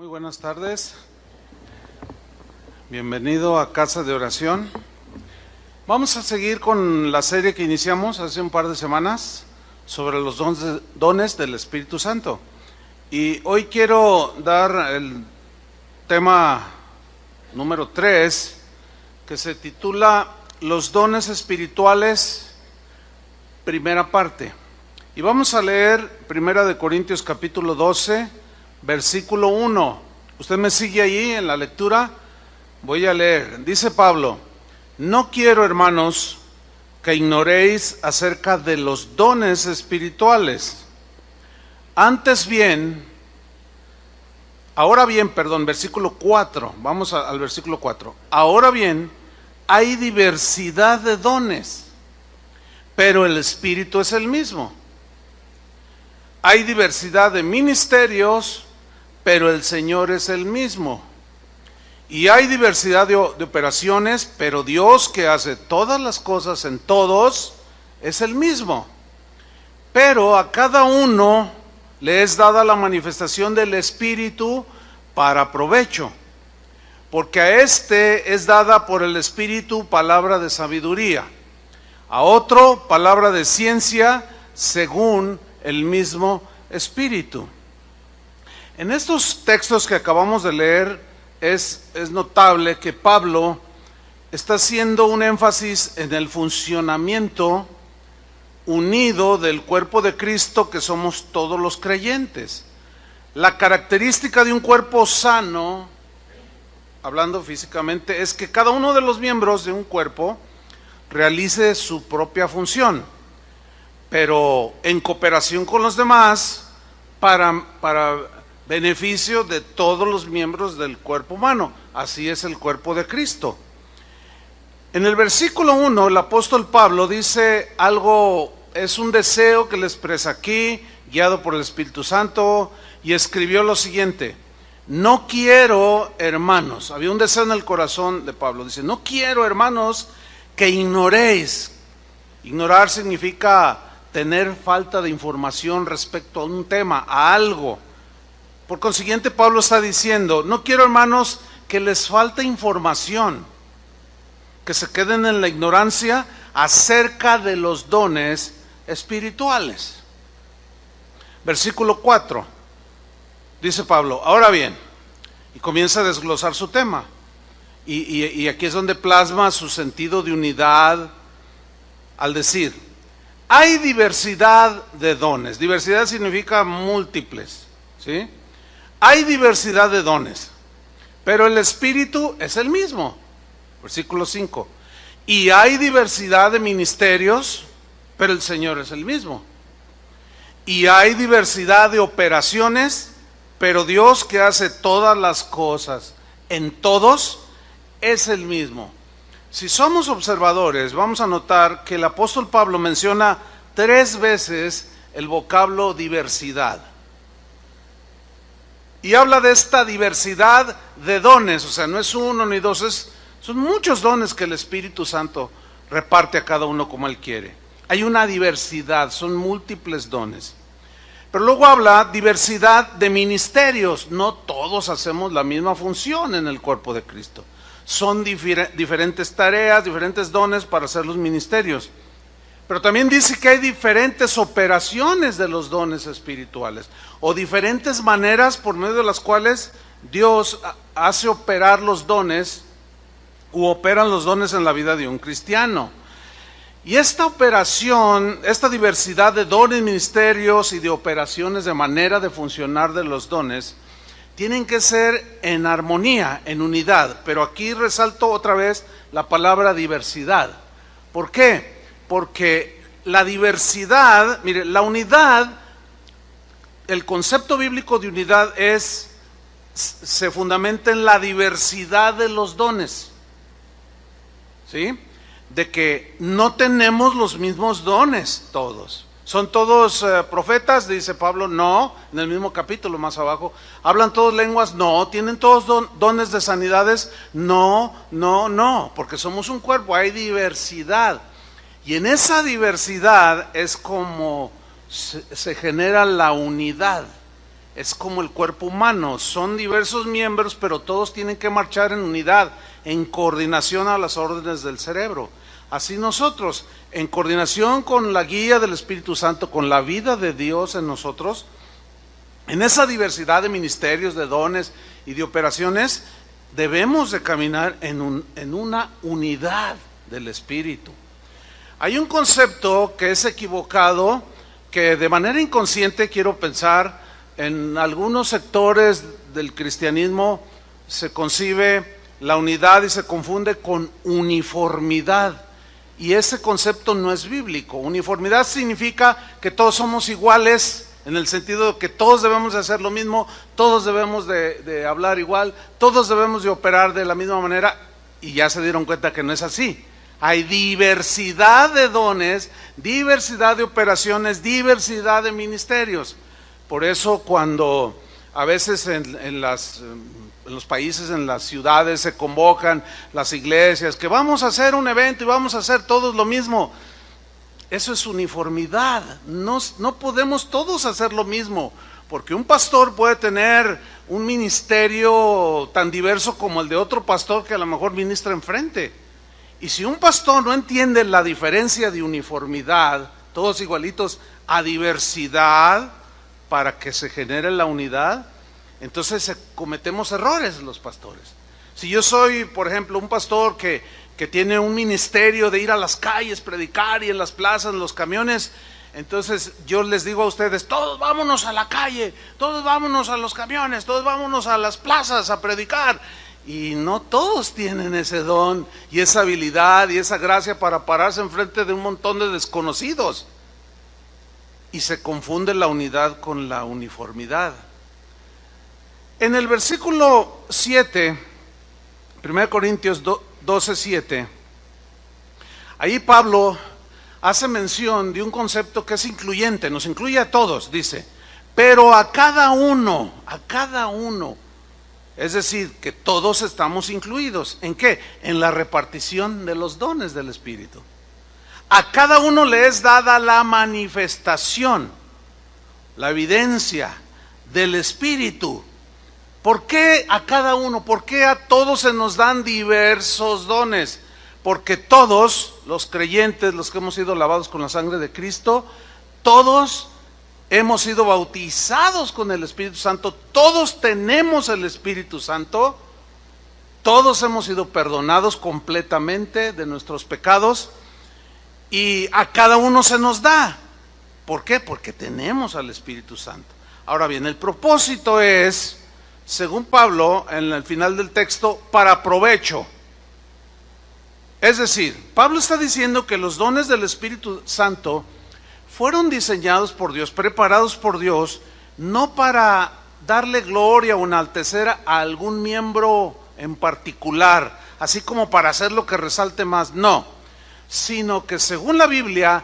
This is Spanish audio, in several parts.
Muy buenas tardes. Bienvenido a Casa de Oración. Vamos a seguir con la serie que iniciamos hace un par de semanas sobre los dones del Espíritu Santo. Y hoy quiero dar el tema número 3, que se titula Los dones espirituales, primera parte. Y vamos a leer 1 Corintios capítulo 12, versículo 1. Usted me sigue ahí en la lectura. Voy a leer. Dice Pablo: no quiero, hermanos, que ignoréis acerca de los dones espirituales. Antes bien, versículo 4. Vamos al versículo 4. Ahora bien, hay diversidad de dones, pero el Espíritu es el mismo. Hay diversidad de ministerios, pero el Señor es el mismo. Y hay diversidad de operaciones, pero Dios, que hace todas las cosas en todos, es el mismo. Pero a cada uno le es dada la manifestación del Espíritu para provecho. Porque a este es dada por el Espíritu palabra de sabiduría, a otro palabra de ciencia según el mismo Espíritu. En estos textos que acabamos de leer es notable que Pablo está haciendo un énfasis en el funcionamiento unido del cuerpo de Cristo, que somos todos los creyentes. La característica de un cuerpo sano, hablando físicamente, es que cada uno de los miembros de un cuerpo realice su propia función, pero en cooperación con los demás para beneficio de todos los miembros del cuerpo humano. Así es el cuerpo de Cristo. En el versículo 1, el apóstol Pablo dice algo, es un deseo que le expresa aquí, guiado por el Espíritu Santo, y escribió lo siguiente: no quiero, hermanos, había un deseo en el corazón de Pablo, dice, no quiero, hermanos, que ignoréis. Ignorar significa tener falta de información respecto a un tema, a algo. Por consiguiente, Pablo está diciendo, no quiero, hermanos, que les falte información, que se queden en la ignorancia acerca de los dones espirituales. Versículo 4, dice Pablo, ahora bien, y comienza a desglosar su tema, y aquí es donde plasma su sentido de unidad al decir, hay diversidad de dones. Diversidad significa múltiples, ¿sí? Hay diversidad de dones, pero el Espíritu es el mismo. Versículo 5. Y hay diversidad de ministerios, pero el Señor es el mismo. Y hay diversidad de operaciones, pero Dios, que hace todas las cosas en todos, es el mismo. Si somos observadores, vamos a notar que el apóstol Pablo menciona 3 veces el vocablo diversidad. Y habla de esta diversidad de dones, o sea, no es uno ni dos, son muchos dones que el Espíritu Santo reparte a cada uno como Él quiere. Hay una diversidad, son múltiples dones. Pero luego habla diversidad de ministerios, no todos hacemos la misma función en el cuerpo de Cristo. Son diferentes tareas, diferentes dones para hacer los ministerios. Pero también dice que hay diferentes operaciones de los dones espirituales, o diferentes maneras por medio de las cuales Dios hace operar los dones, u operan los dones en la vida de un cristiano. Y esta operación, esta diversidad de dones, ministerios y de operaciones, de manera de funcionar de los dones, tienen que ser en armonía, en unidad. Pero aquí resalto otra vez la palabra diversidad. ¿Por qué? Porque la diversidad, mire, la unidad, el concepto bíblico de unidad se fundamenta en la diversidad de los dones, ¿sí? De que no tenemos los mismos dones todos. ¿Son todos profetas? Dice Pablo, no, en el mismo capítulo más abajo. ¿Hablan todos lenguas? No. ¿Tienen todos dones de sanidades? No, porque somos un cuerpo, hay diversidad. Y en esa diversidad es como se genera la unidad. es como el cuerpo humano, son diversos miembros, pero todos tienen que marchar en unidad, en coordinación a las órdenes del cerebro. Así nosotros, en coordinación con la guía del Espíritu Santo, con la vida de Dios en nosotros, en esa diversidad de ministerios, de dones y de operaciones, debemos de caminar en una unidad del Espíritu. Hay un concepto que es equivocado, que de manera inconsciente quiero pensar, en algunos sectores del cristianismo se concibe la unidad y se confunde con uniformidad. Y ese concepto no es bíblico. Uniformidad significa que todos somos iguales, en el sentido de que todos debemos de hacer lo mismo, todos debemos de hablar igual, todos debemos de operar de la misma manera, y ya se dieron cuenta que no es así. Hay diversidad de dones, diversidad de operaciones, diversidad de ministerios. Por eso cuando a veces en los países, en las ciudades se convocan las iglesias, que vamos a hacer un evento y vamos a hacer todos lo mismo. Eso es uniformidad, no podemos todos hacer lo mismo, porque un pastor puede tener un ministerio tan diverso como el de otro pastor que a lo mejor ministra enfrente. Y si un pastor no entiende la diferencia de uniformidad, todos igualitos, a diversidad, para que se genere la unidad, entonces cometemos errores los pastores. Si yo soy, por ejemplo, un pastor que tiene un ministerio de ir a las calles, predicar, y en las plazas, en los camiones, entonces yo les digo a ustedes, todos vámonos a la calle, todos vámonos a los camiones, todos vámonos a las plazas a predicar. Y no todos tienen ese don y esa habilidad y esa gracia para pararse enfrente de un montón de desconocidos. Y se confunde la unidad con la uniformidad. En el versículo 7, 1 Corintios 12:7, ahí Pablo hace mención de un concepto que es incluyente, nos incluye a todos, dice, pero a cada uno, es decir, que todos estamos incluidos. ¿En qué? En la repartición de los dones del Espíritu. A cada uno le es dada la manifestación, la evidencia del Espíritu. ¿Por qué a cada uno? ¿Por qué a todos se nos dan diversos dones? Porque todos los creyentes, los que hemos sido lavados con la sangre de Cristo, todos hemos sido bautizados con el Espíritu Santo, todos tenemos el Espíritu Santo, todos hemos sido perdonados completamente de nuestros pecados, y a cada uno se nos da. ¿Por qué? Porque tenemos al Espíritu Santo. Ahora bien, el propósito es, según Pablo, en el final del texto, para provecho. Es decir, Pablo está diciendo que los dones del Espíritu Santo fueron diseñados por Dios, preparados por Dios, no para darle gloria o enaltecer a algún miembro en particular, así como para hacer lo que resalte más, no, sino que según la Biblia,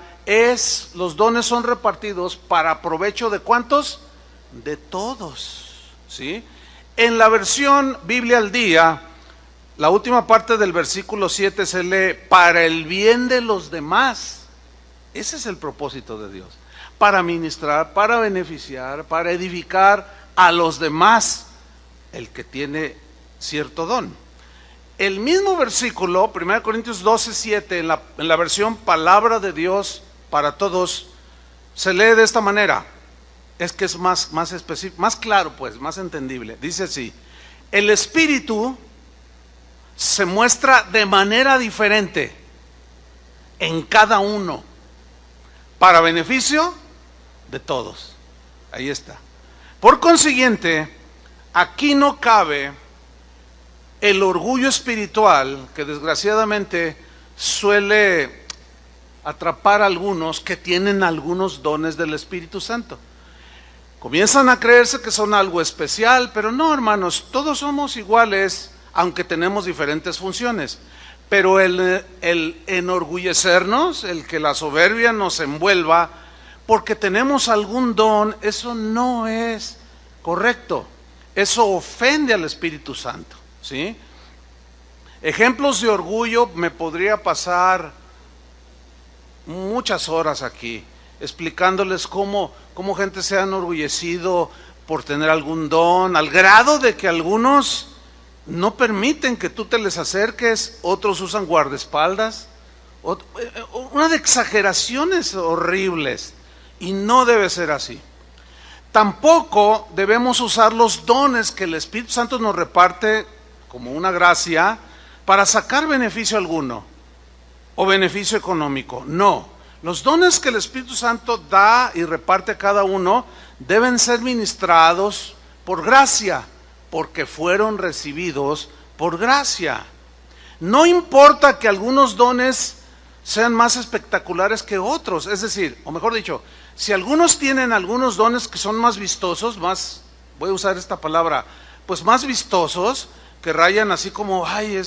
los dones son repartidos para provecho de ¿cuántos? De todos, ¿sí? En la versión Biblia al día, la última parte del versículo 7 se lee, para el bien de los demás. Ese es el propósito de Dios, para ministrar, para beneficiar, para edificar a los demás, el que tiene cierto don. El mismo versículo, 1 Corintios 12:7, en la versión Palabra de Dios para Todos, se lee de esta manera. Es que es más específico, más claro pues, más entendible. Dice así, el Espíritu se muestra de manera diferente en cada uno, para beneficio de todos. Ahí está. Por consiguiente, aquí no cabe el orgullo espiritual que desgraciadamente suele atrapar a algunos que tienen algunos dones del Espíritu Santo. Comienzan a creerse que son algo especial, pero no, hermanos, todos somos iguales, aunque tenemos diferentes funciones. Pero el enorgullecernos, el que la soberbia nos envuelva, porque tenemos algún don, eso no es correcto. Eso ofende al Espíritu Santo, ¿sí? Ejemplos de orgullo, me podría pasar muchas horas aquí, explicándoles cómo gente se ha enorgullecido por tener algún don, al grado de que algunos no permiten que tú te les acerques, otros usan guardaespaldas, una de exageraciones horribles, y no debe ser así. Tampoco debemos usar los dones que el Espíritu Santo nos reparte como una gracia para sacar beneficio alguno o beneficio económico. No, los dones que el Espíritu Santo da y reparte a cada uno deben ser ministrados por gracia, porque fueron recibidos por gracia. No importa que algunos dones sean más espectaculares que otros, es decir, o mejor dicho, si algunos tienen algunos dones que son más vistosos, más, voy a usar esta palabra, pues más vistosos, que rayan así como, ay,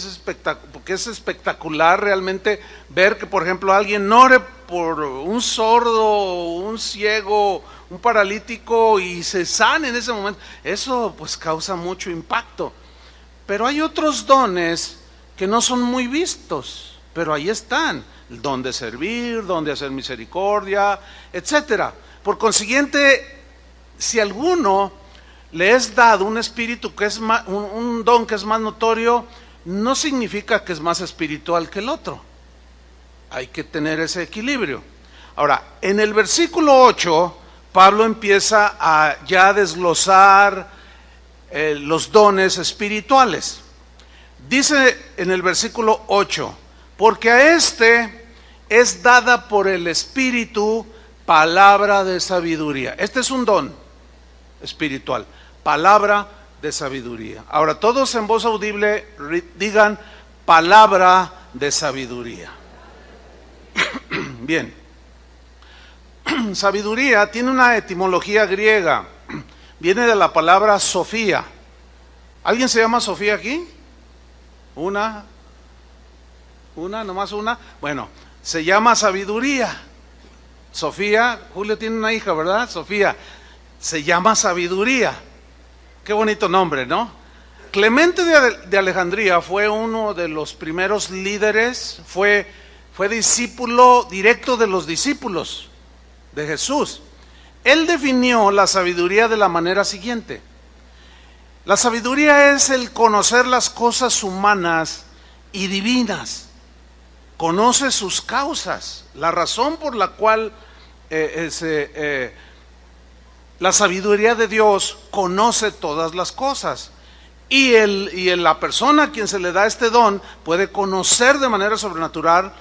porque es espectacular realmente ver que, por ejemplo, alguien ore por un sordo, un ciego, un paralítico y se sane en ese momento. Eso pues causa mucho impacto. Pero hay otros dones que no son muy vistos, pero ahí están. El don de servir, don de hacer misericordia, etcétera. Por consiguiente, si alguno le es dado un espíritu que es más, un don que es más notorio, no significa que es más espiritual que el otro. Hay que tener ese equilibrio. Ahora, en el versículo 8, Pablo empieza a ya desglosar los dones espirituales. Dice en el versículo 8, porque a este es dada por el Espíritu palabra de sabiduría. Este es un don espiritual, palabra de sabiduría. Ahora todos en voz audible digan palabra de sabiduría. Bien, sabiduría tiene una etimología griega, viene de la palabra Sofía. ¿Alguien se llama Sofía aquí? Una, nomás una. Bueno, se llama sabiduría. Sofía, Julio tiene una hija, ¿verdad? Sofía, se llama sabiduría. Qué bonito nombre, ¿no? Clemente de Alejandría fue uno de los primeros líderes, fue discípulo directo de los discípulos de Jesús. Él definió la sabiduría de la manera siguiente: la sabiduría es el conocer las cosas humanas y divinas, conoce sus causas, la razón por la cual la sabiduría de Dios conoce todas las cosas. Y la persona a quien se le da este don puede conocer de manera sobrenatural,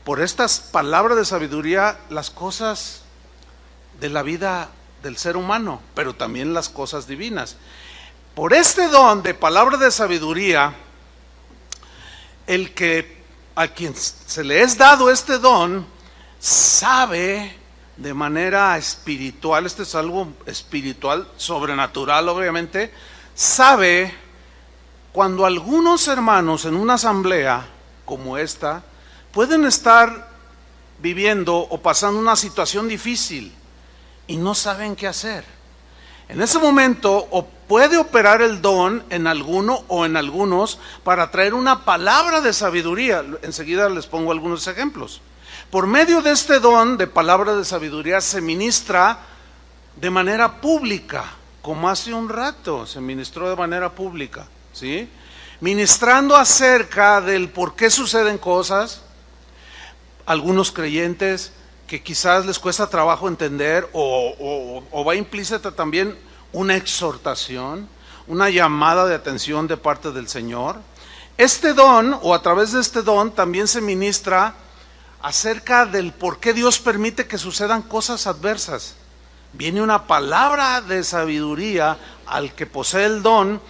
por estas palabras de sabiduría, las cosas de la vida del ser humano, pero también las cosas divinas. Por este don de palabra de sabiduría, a quien se le es dado este don, sabe de manera espiritual, este es algo espiritual, sobrenatural obviamente, sabe cuando algunos hermanos en una asamblea como esta pueden estar viviendo o pasando una situación difícil y no saben qué hacer. En ese momento o puede operar el don en alguno o en algunos para traer una palabra de sabiduría. Enseguida les pongo algunos ejemplos. Por medio de este don de palabra de sabiduría se ministra de manera pública, como hace un rato se ministró de manera pública, ¿sí? Ministrando acerca del por qué suceden cosas. Algunos creyentes que quizás les cuesta trabajo entender, o va implícita también una exhortación, una llamada de atención de parte del Señor. Este don, o a través de este don, también se ministra acerca del por qué Dios permite que sucedan cosas adversas. Viene una palabra de sabiduría al que posee el don,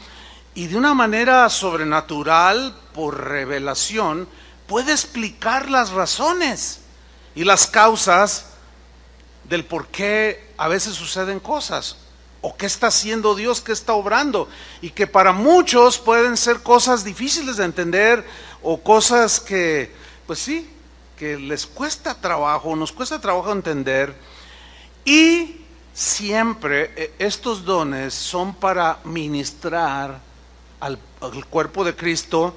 y de una manera sobrenatural, por revelación, puede explicar las razones y las causas del por qué a veces suceden cosas, o qué está haciendo Dios, qué está obrando, y que para muchos pueden ser cosas difíciles de entender, o cosas que, pues sí, que les cuesta trabajo, nos cuesta trabajo entender. Y siempre estos dones son para ministrar al cuerpo de Cristo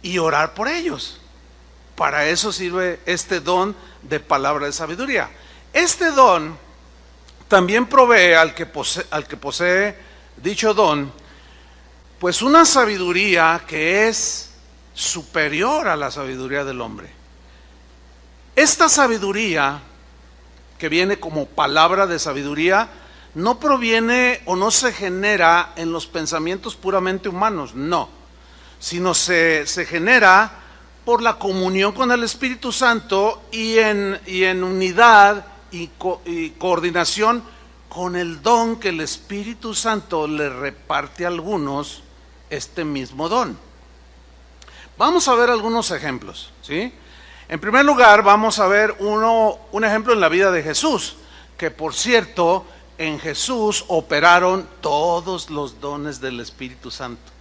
y orar por ellos. Para eso sirve este don de palabra de sabiduría. Este don también provee al que posee dicho don, pues una sabiduría que es superior a la sabiduría del hombre. Esta sabiduría, que viene como palabra de sabiduría, no proviene o no se genera en los pensamientos puramente humanos, no, sino se genera por la comunión con el Espíritu Santo y en unidad y coordinación con el don que el Espíritu Santo le reparte a algunos este mismo don. Vamos a ver algunos ejemplos, ¿sí? En primer lugar, vamos a ver un ejemplo en la vida de Jesús, que por cierto, en Jesús operaron todos los dones del Espíritu Santo.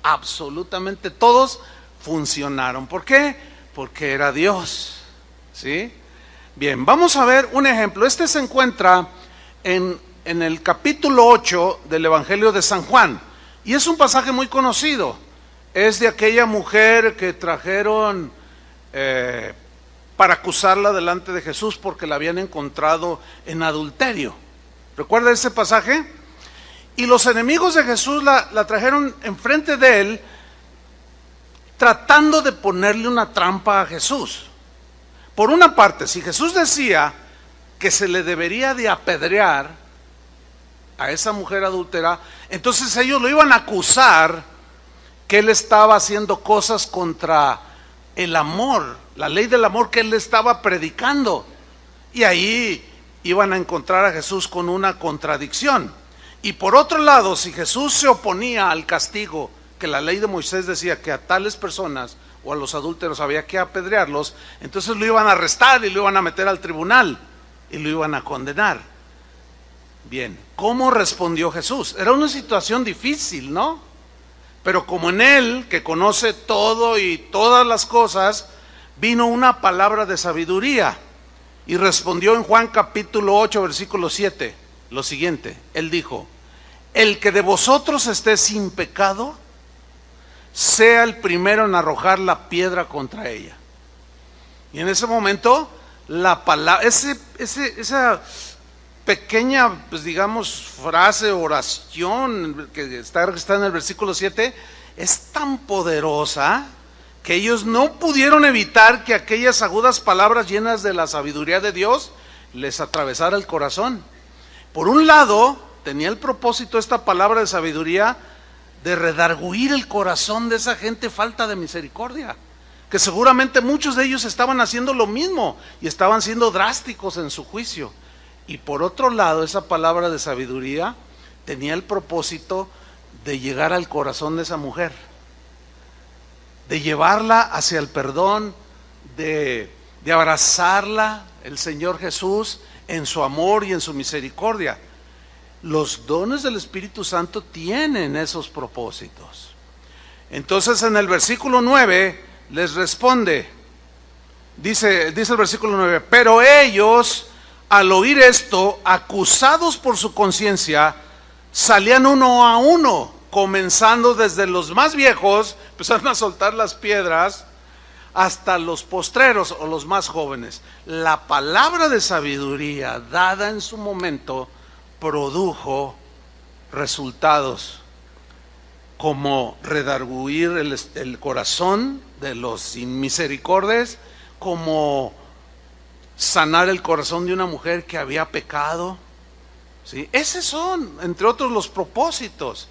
Absolutamente todos funcionaron. ¿Por qué? Porque era Dios, ¿sí? Bien, vamos a ver un ejemplo. Este se encuentra en el capítulo 8 del Evangelio de San Juan, y es un pasaje muy conocido. Es de aquella mujer que trajeron para acusarla delante de Jesús porque la habían encontrado en adulterio. ¿Recuerda ese pasaje? Y los enemigos de Jesús la trajeron enfrente de él, tratando de ponerle una trampa a Jesús. Por una parte, si Jesús decía que se le debería de apedrear a esa mujer adúltera, entonces ellos lo iban a acusar que él estaba haciendo cosas contra el amor, la ley del amor que él estaba predicando. Y ahí iban a encontrar a Jesús con una contradicción. Y por otro lado, si Jesús se oponía al castigo que la ley de Moisés decía que a tales personas o a los adúlteros había que apedrearlos, entonces lo iban a arrestar y lo iban a meter al tribunal y lo iban a condenar. Bien, ¿cómo respondió Jesús? Era una situación difícil, ¿no? Pero como en él, que conoce todo y todas las cosas, vino una palabra de sabiduría y respondió en Juan capítulo 8, versículo 7, lo siguiente. Él dijo: el que de vosotros esté sin pecado, sea el primero en arrojar la piedra contra ella. Y en ese momento, la palabra, esa pequeña, pues digamos, frase, oración que está en el versículo 7, es tan poderosa que ellos no pudieron evitar que aquellas agudas palabras llenas de la sabiduría de Dios les atravesara el corazón. Por un lado, tenía el propósito esta palabra de sabiduría de redarguir el corazón de esa gente falta de misericordia, que seguramente muchos de ellos estaban haciendo lo mismo y estaban siendo drásticos en su juicio. Y por otro lado, esa palabra de sabiduría tenía el propósito de llegar al corazón de esa mujer, de llevarla hacia el perdón, de abrazarla, el Señor Jesús, en su amor y en su misericordia. Los dones del Espíritu Santo tienen esos propósitos. Entonces en el versículo 9 les responde, dice el versículo 9, pero ellos, al oír esto, acusados por su conciencia, salían uno a uno, comenzando desde los más viejos, empezaron a soltar las piedras, hasta los postreros o los más jóvenes. La palabra de sabiduría dada en su momento produjo resultados como redarguir el corazón de los inmisericordes, como sanar el corazón de una mujer que había pecado, ¿sí? Esos son, entre otros, los propósitos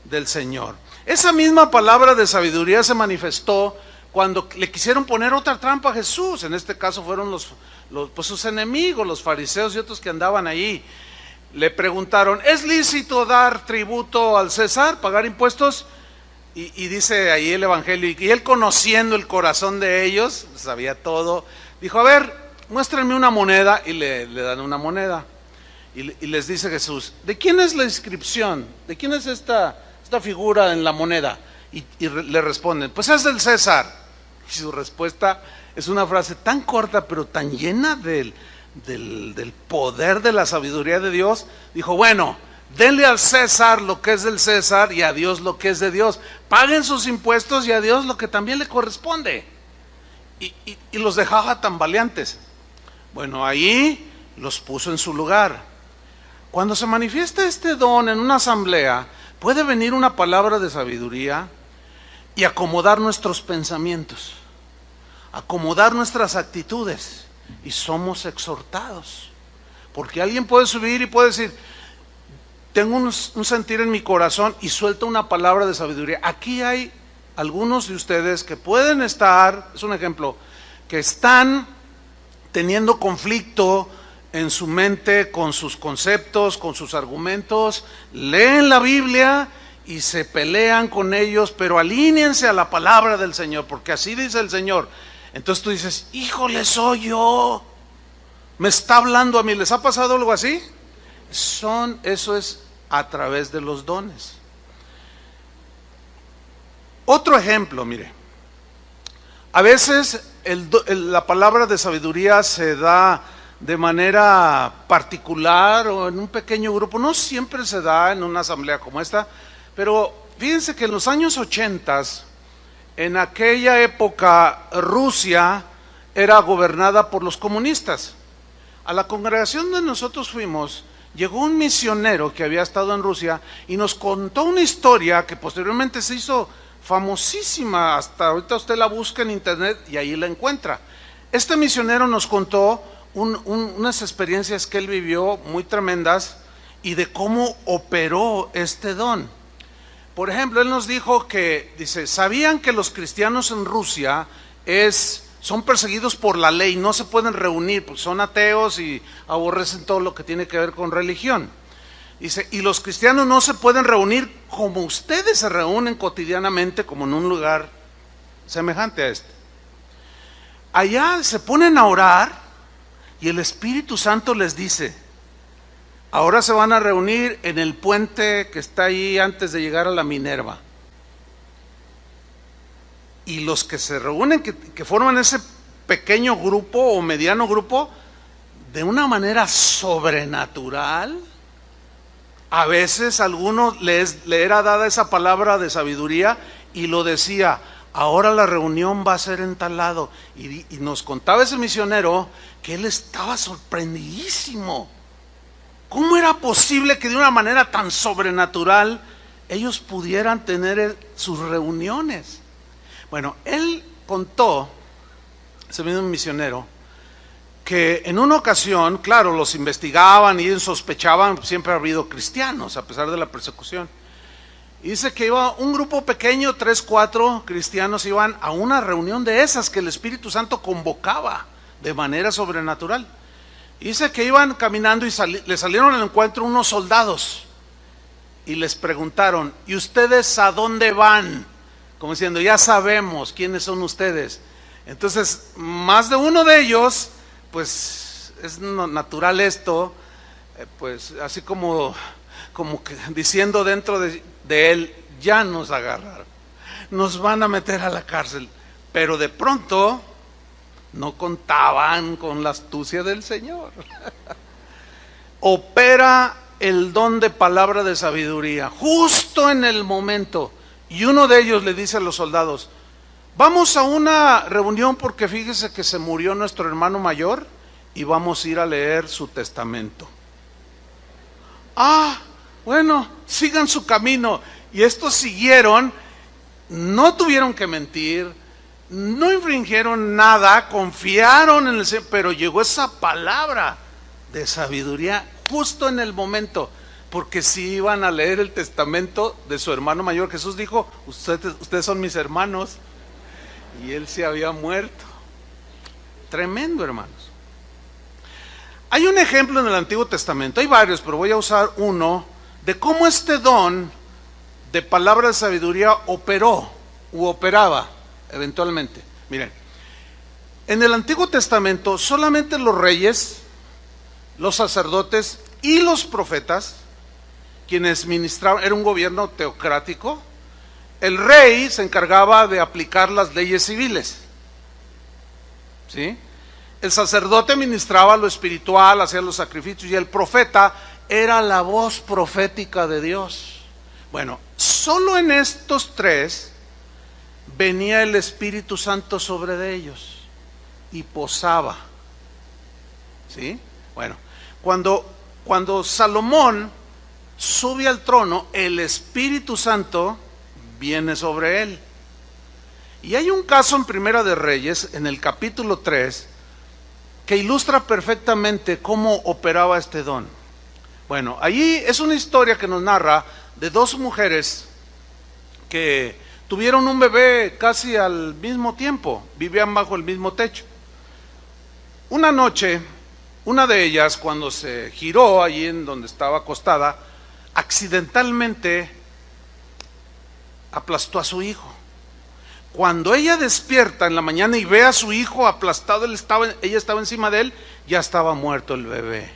del Señor. Esa misma palabra de sabiduría se manifestó cuando le quisieron poner otra trampa a Jesús. En este caso fueron pues sus enemigos, los fariseos y otros que andaban allí. Le preguntaron: ¿es lícito dar tributo al César, pagar impuestos? Y dice ahí el Evangelio, y él, conociendo el corazón de ellos, sabía todo, dijo: a ver, muéstrenme una moneda. Y le dan una moneda. Y les dice Jesús: ¿de quién es la inscripción? ¿De quién es esta figura en la moneda? Y le responden: pues es del César. Y su respuesta es una frase tan corta, pero tan llena del poder de la sabiduría de Dios. Dijo: bueno, denle al César lo que es del César y a Dios lo que es de Dios. Paguen sus impuestos y a Dios lo que también le corresponde. Y los dejaba tambaleantes. Bueno, ahí los puso en su lugar. Cuando se manifiesta este don en una asamblea, puede venir una palabra de sabiduría y acomodar nuestros pensamientos, acomodar nuestras actitudes, y somos exhortados. Porque alguien puede subir y puede decir, tengo un sentir en mi corazón, y suelta una palabra de sabiduría. Aquí hay algunos de ustedes que pueden estar, es un ejemplo, que están teniendo conflicto en su mente con sus conceptos, con sus argumentos, leen la Biblia y se pelean con ellos, pero alíñense a la palabra del Señor, porque así dice el Señor. Entonces tú dices, híjole, soy yo, me está hablando a mí. ¿Les ha pasado algo así? Eso es a través de los dones. Otro ejemplo, mire, a veces la palabra de sabiduría se da de manera particular o en un pequeño grupo, no siempre se da en una asamblea como esta, pero fíjense que en los años 80, en aquella época, Rusia era gobernada por los comunistas. A la congregación donde nosotros fuimos, llegó un misionero que había estado en Rusia y nos contó una historia que posteriormente se hizo famosísima, hasta ahorita usted la busca en internet y ahí la encuentra. Este misionero nos contó unas experiencias que él vivió muy tremendas y de cómo operó este don. Por ejemplo, él nos dijo que, dice, ¿sabían que los cristianos en Rusia son perseguidos por la ley? No se pueden reunir porque son ateos y aborrecen todo lo que tiene que ver con religión. Dice, y los cristianos no se pueden reunir como ustedes se reúnen cotidianamente, como en un lugar semejante a este. Allá se ponen a orar y el Espíritu Santo les dice, ahora se van a reunir en el puente que está ahí antes de llegar a la Minerva. Y los que se reúnen, que forman ese pequeño grupo o mediano grupo, de una manera sobrenatural, a veces a algunos le era dada esa palabra de sabiduría y lo decía, ahora la reunión va a ser en tal lado. Y nos contaba ese misionero que él estaba sorprendidísimo. ¿Cómo era posible que de una manera tan sobrenatural ellos pudieran tener sus reuniones? Bueno, él contó, ese mismo misionero, que en una ocasión, claro, los investigaban y sospechaban, siempre ha habido cristianos a pesar de la persecución. Y dice que iba un grupo pequeño, 3, 4 cristianos iban a una reunión de esas que el Espíritu Santo convocaba de manera sobrenatural. Y dice que iban caminando y le salieron al encuentro unos soldados y les preguntaron, ¿y ustedes a dónde van? Como diciendo, ya sabemos quiénes son ustedes. Entonces, más de uno de ellos, pues es natural esto, pues así como que diciendo dentro de él, ya nos agarraron, nos van a meter a la cárcel. Pero de pronto no contaban con la astucia del Señor. Opera el don de palabra de sabiduría justo en el momento, y uno de ellos le dice a los soldados, vamos a una reunión porque fíjese que se murió nuestro hermano mayor y vamos a ir a leer su testamento. Ah, bueno, sigan su camino. Y estos siguieron, no tuvieron que mentir, no infringieron nada, confiaron en el Señor, pero llegó esa palabra de sabiduría justo en el momento, porque si iban a leer el testamento de su hermano mayor. Jesús dijo, ustedes son mis hermanos, y él se había muerto. Tremendo, hermanos. Hay un ejemplo en el Antiguo Testamento, hay varios, pero voy a usar uno, de cómo este don de palabra de sabiduría operaba eventualmente. Miren, en el Antiguo Testamento solamente los reyes, los sacerdotes y los profetas, quienes ministraban, era un gobierno teocrático. El rey se encargaba de aplicar las leyes civiles, ¿sí? El sacerdote ministraba lo espiritual, hacía los sacrificios, y el profeta era la voz profética de Dios. Bueno, solo en estos tres venía el Espíritu Santo sobre de ellos y posaba, ¿sí? Bueno, cuando Cuando Salomón sube al trono, el Espíritu Santo viene sobre él. Y hay un caso en Primera de Reyes, en el capítulo 3, que ilustra perfectamente cómo operaba este don. Bueno, allí es una historia que nos narra de dos mujeres que tuvieron un bebé casi al mismo tiempo, vivían bajo el mismo techo. Una noche, una de ellas, cuando se giró allí en donde estaba acostada, accidentalmente aplastó a su hijo. Cuando ella despierta en la mañana y ve a su hijo aplastado, ella estaba encima de él, ya estaba muerto el bebé.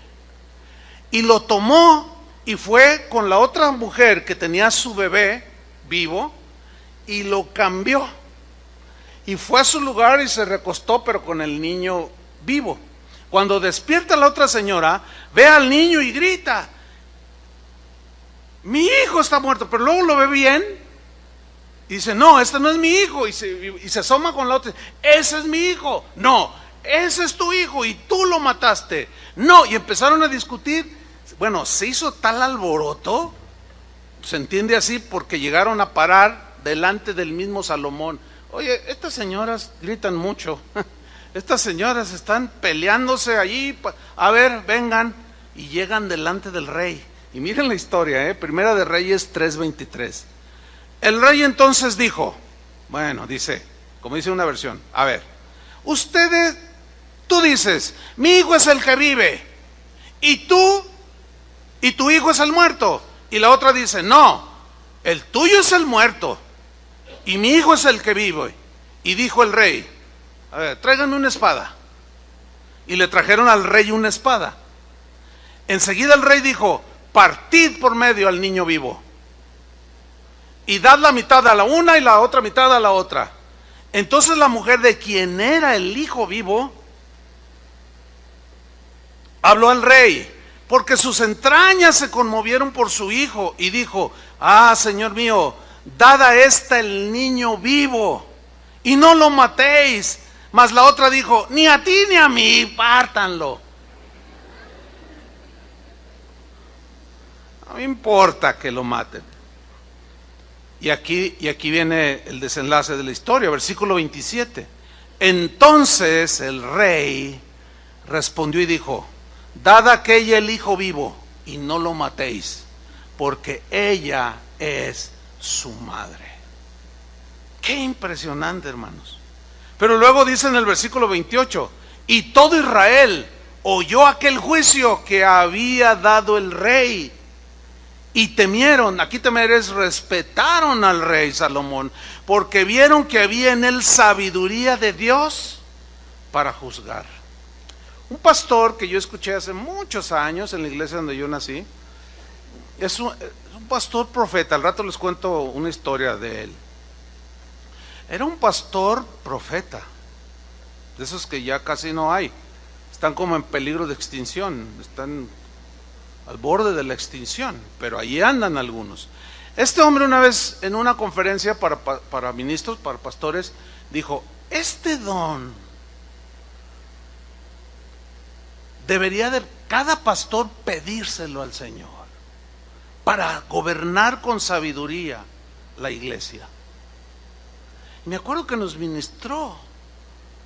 Y lo tomó y fue con la otra mujer que tenía su bebé vivo y lo cambió. Y fue a su lugar y se recostó, pero con el niño vivo. Cuando despierta la otra señora, ve al niño y grita: mi hijo está muerto, pero luego lo ve bien. Y dice: no, este no es mi hijo. Y se asoma con la otra: ese es mi hijo. No, ese es tu hijo y tú lo mataste. No, y empezaron a discutir. Bueno, se hizo tal alboroto, se entiende así, porque llegaron a parar delante del mismo Salomón. Oye, estas señoras gritan mucho. Estas señoras están peleándose allí. A ver, vengan. Y llegan delante del rey. Y miren la historia, Primera de Reyes 3:23. El rey entonces dijo, bueno, dice, como dice una versión: a ver, tú dices, mi hijo es el que vive, y tu hijo es el muerto. Y la otra dice, no, el tuyo es el muerto, y mi hijo es el que vive. Y dijo el rey: a ver, tráiganme una espada. Y le trajeron al rey una espada. Enseguida el rey dijo: partid por medio al niño vivo, y dad la mitad a la una y la otra mitad a la otra. Entonces la mujer de quien era el hijo vivo habló al rey, porque sus entrañas se conmovieron por su hijo, y dijo: ah, señor mío, dad a esta el niño vivo, y no lo matéis. Mas la otra dijo: ni a ti ni a mí, pártanlo. No me importa que lo maten. Y aquí viene el desenlace de la historia, versículo 27. Entonces el rey respondió y dijo: dad a aquella el hijo vivo, y no lo matéis, porque ella es su madre. Qué impresionante, hermanos. Pero luego dice en el versículo 28, y todo Israel oyó aquel juicio que había dado el rey, y temieron. Aquí temer es respetaron al rey Salomón, porque vieron que había en él sabiduría de Dios para juzgar. Un pastor que yo escuché hace muchos años en la iglesia donde yo nací, es un pastor profeta. Al rato les cuento una historia de él. Era un pastor profeta, de esos que ya casi no hay, están como en peligro de extinción, están al borde de la extinción, pero allí andan algunos. Este hombre una vez en una conferencia para ministros, para pastores, dijo: este don debería de cada pastor pedírselo al Señor para gobernar con sabiduría la iglesia. Me acuerdo que nos ministró,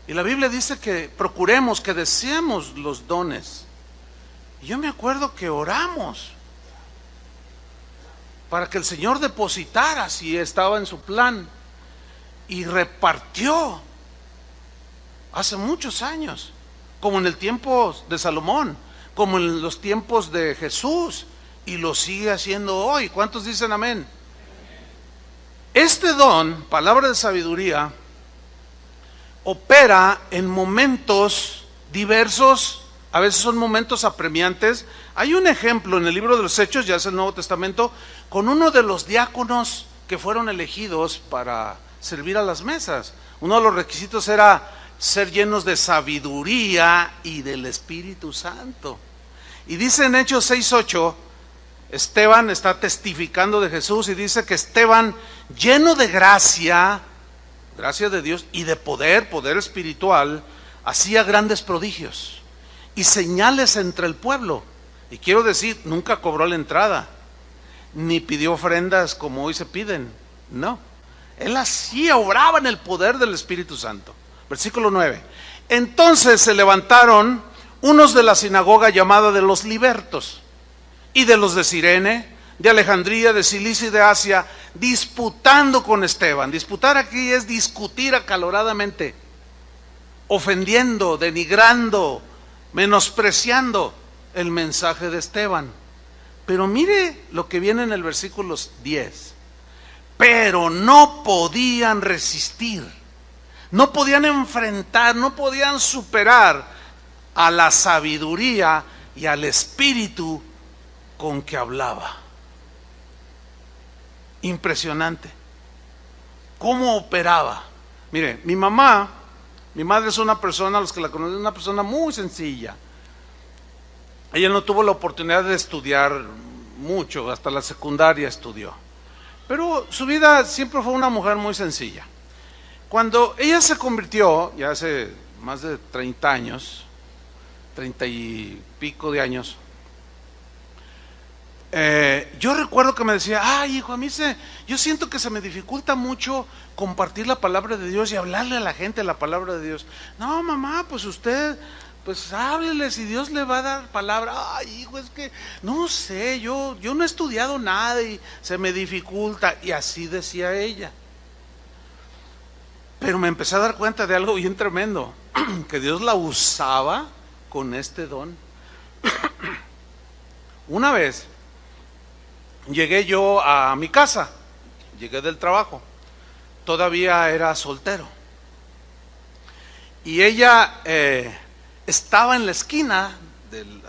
y la Biblia dice que procuremos, que deseemos los dones. Y yo me acuerdo que oramos para que el Señor depositara, si estaba en su plan, y repartió hace muchos años, como en el tiempo de Salomón, como en los tiempos de Jesús, y lo sigue haciendo hoy. ¿Cuántos dicen amén? Este don, palabra de sabiduría, opera en momentos diversos. A veces son momentos apremiantes. Hay un ejemplo en el libro de los Hechos, ya es el Nuevo Testamento, con uno de los diáconos que fueron elegidos para servir a las mesas. Uno de los requisitos era ser llenos de sabiduría y del Espíritu Santo. Y dice en Hechos 6:8, Esteban está testificando de Jesús, y dice que Esteban, lleno de gracia de Dios y de poder espiritual, hacía grandes prodigios y señales entre el pueblo. Y quiero decir, nunca cobró la entrada, ni pidió ofrendas como hoy se piden. No, él hacía, obraba en el poder del Espíritu Santo. Versículo 9. Entonces se levantaron unos de la sinagoga llamada de los libertos, y de los de Cirene, de Alejandría, de Cilicia y de Asia, disputando con Esteban. Disputar aquí es discutir acaloradamente, ofendiendo, denigrando, menospreciando el mensaje de Esteban. Pero mire lo que viene en el versículo 10. Pero no podían resistir, no podían enfrentar, no podían superar a la sabiduría y al espíritu con que hablaba. Impresionante cómo operaba. Mire, mi madre es una persona, los que la conocen, una persona muy sencilla. Ella no tuvo la oportunidad de estudiar mucho, hasta la secundaria estudió, pero su vida siempre fue una mujer muy sencilla. Cuando ella se convirtió, ya hace más de 30 años, 30 y pico de años, yo recuerdo que me decía, ay hijo, yo siento que se me dificulta mucho compartir la palabra de Dios y hablarle a la gente la palabra de Dios. No mamá, pues usted, pues hábleles y Dios le va a dar palabra. Ay hijo, es que no sé, yo no he estudiado nada y se me dificulta. Y así decía ella. Pero me empecé a dar cuenta de algo bien tremendo, que Dios la usaba con este don. Una vez llegué yo a mi casa, llegué del trabajo, todavía era soltero, y ella estaba en la esquina,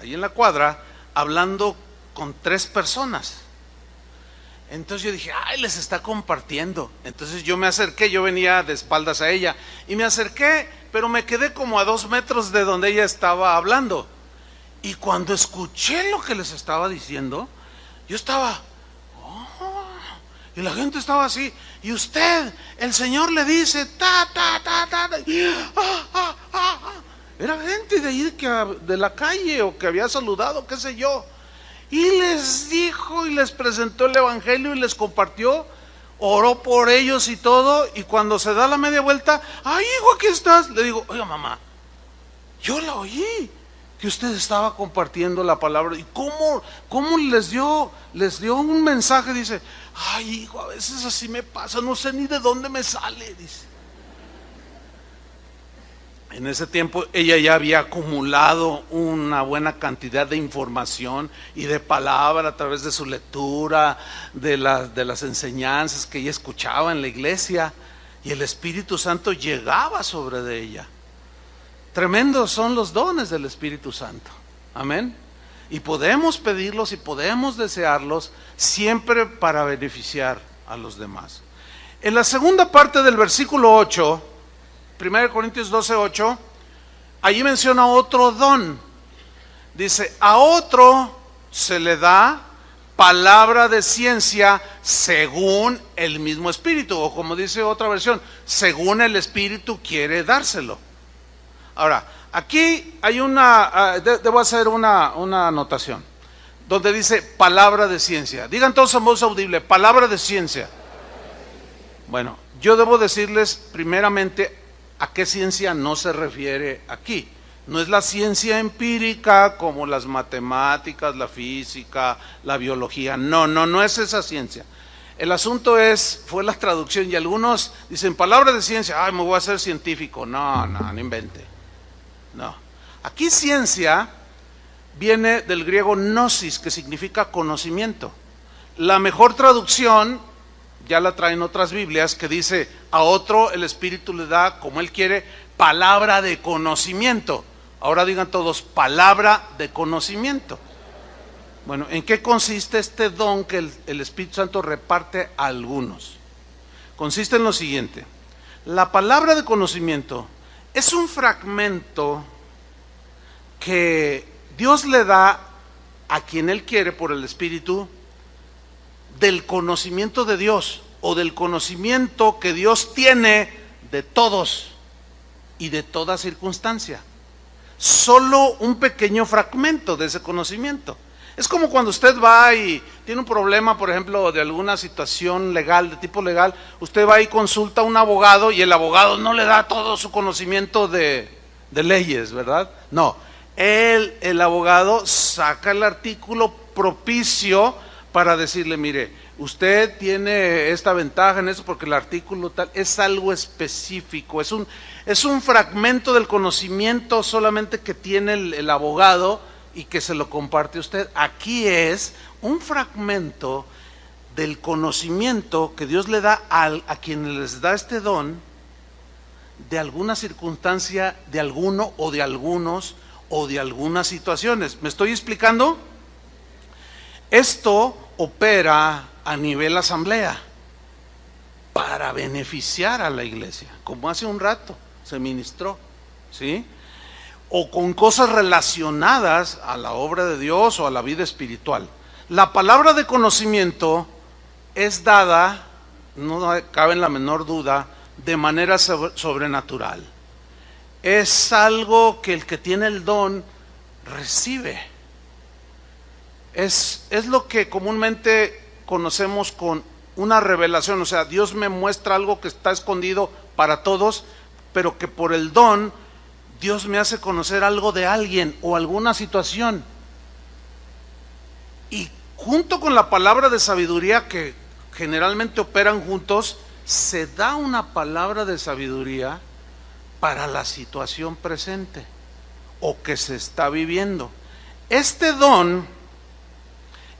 ahí en la cuadra, hablando con 3 personas. Entonces yo dije, ay, les está compartiendo. Entonces yo me acerqué, yo venía de espaldas a ella, y me acerqué, pero me quedé como a 2 metros de donde ella estaba hablando. Y cuando escuché lo que les estaba diciendo, yo estaba, oh, y la gente estaba así, y usted, el Señor le dice, ta, ta, ta, ta, ta, Era gente de ahí de la calle, o que había saludado, qué sé yo. Y les dijo y les presentó el evangelio y les compartió, oró por ellos y todo. Y cuando se da la media vuelta, ay hijo, aquí estás. Le digo, oiga mamá, yo la oí que usted estaba compartiendo la palabra. ¿Y cómo les dio un mensaje? Dice, ay hijo, a veces así me pasa, no sé ni de dónde me sale, dice. En ese tiempo ella ya había acumulado una buena cantidad de información y de palabra a través de su lectura, de las enseñanzas que ella escuchaba en la iglesia, y el Espíritu Santo llegaba sobre de ella. Tremendos son los dones del Espíritu Santo, amén. Y podemos pedirlos y podemos desearlos siempre para beneficiar a los demás. En la segunda parte del versículo 8, 1 Corintios 12:8, allí menciona otro don. Dice, a otro se le da palabra de ciencia según el mismo Espíritu, o como dice otra versión, según el Espíritu quiere dárselo. Ahora, aquí hay debo hacer una anotación, donde dice palabra de ciencia. Digan todos en voz audible, palabra de ciencia. Bueno, yo debo decirles primeramente ¿a qué ciencia no se refiere aquí? No es la ciencia empírica como las matemáticas, la física, la biología. No es esa ciencia. El asunto fue la traducción, y algunos dicen palabra de ciencia, ay, me voy a hacer científico. No invente. No. Aquí ciencia viene del griego gnosis, que significa conocimiento. La mejor traducción ya la traen otras Biblias, que dice, a otro el Espíritu le da, como él quiere, palabra de conocimiento. Ahora digan todos, palabra de conocimiento. Bueno, ¿en qué consiste este don que el Espíritu Santo reparte a algunos? Consiste en lo siguiente: la palabra de conocimiento es un fragmento que Dios le da a quien él quiere por el Espíritu, del conocimiento de Dios, o del conocimiento que Dios tiene de todos y de toda circunstancia. Solo un pequeño fragmento de ese conocimiento. Es como cuando usted va y tiene un problema, por ejemplo, de alguna situación legal, de tipo legal, usted va y consulta a un abogado y el abogado no le da todo su conocimiento de leyes, ¿verdad? No, el abogado saca el artículo propicio para decirle, mire, usted tiene esta ventaja en eso porque el artículo tal es algo específico, es un fragmento del conocimiento solamente que tiene el abogado y que se lo comparte a usted. Aquí es un fragmento del conocimiento que Dios le da a quienes les da este don de alguna circunstancia, de alguno o de algunos o de algunas situaciones. ¿Me estoy explicando? Esto opera a nivel asamblea para beneficiar a la iglesia, como hace un rato se ministró, ¿sí? O con cosas relacionadas a la obra de Dios o a la vida espiritual. La palabra de conocimiento es dada, no cabe en la menor duda, de manera sobrenatural. Es algo que el que tiene el don recibe. Es lo que comúnmente conocemos con una revelación, o sea, Dios me muestra algo que está escondido para todos, pero que por el don Dios me hace conocer algo de alguien o alguna situación. Y junto con la palabra de sabiduría, que generalmente operan juntos, se da una palabra de sabiduría para la situación presente o que se está viviendo. Este don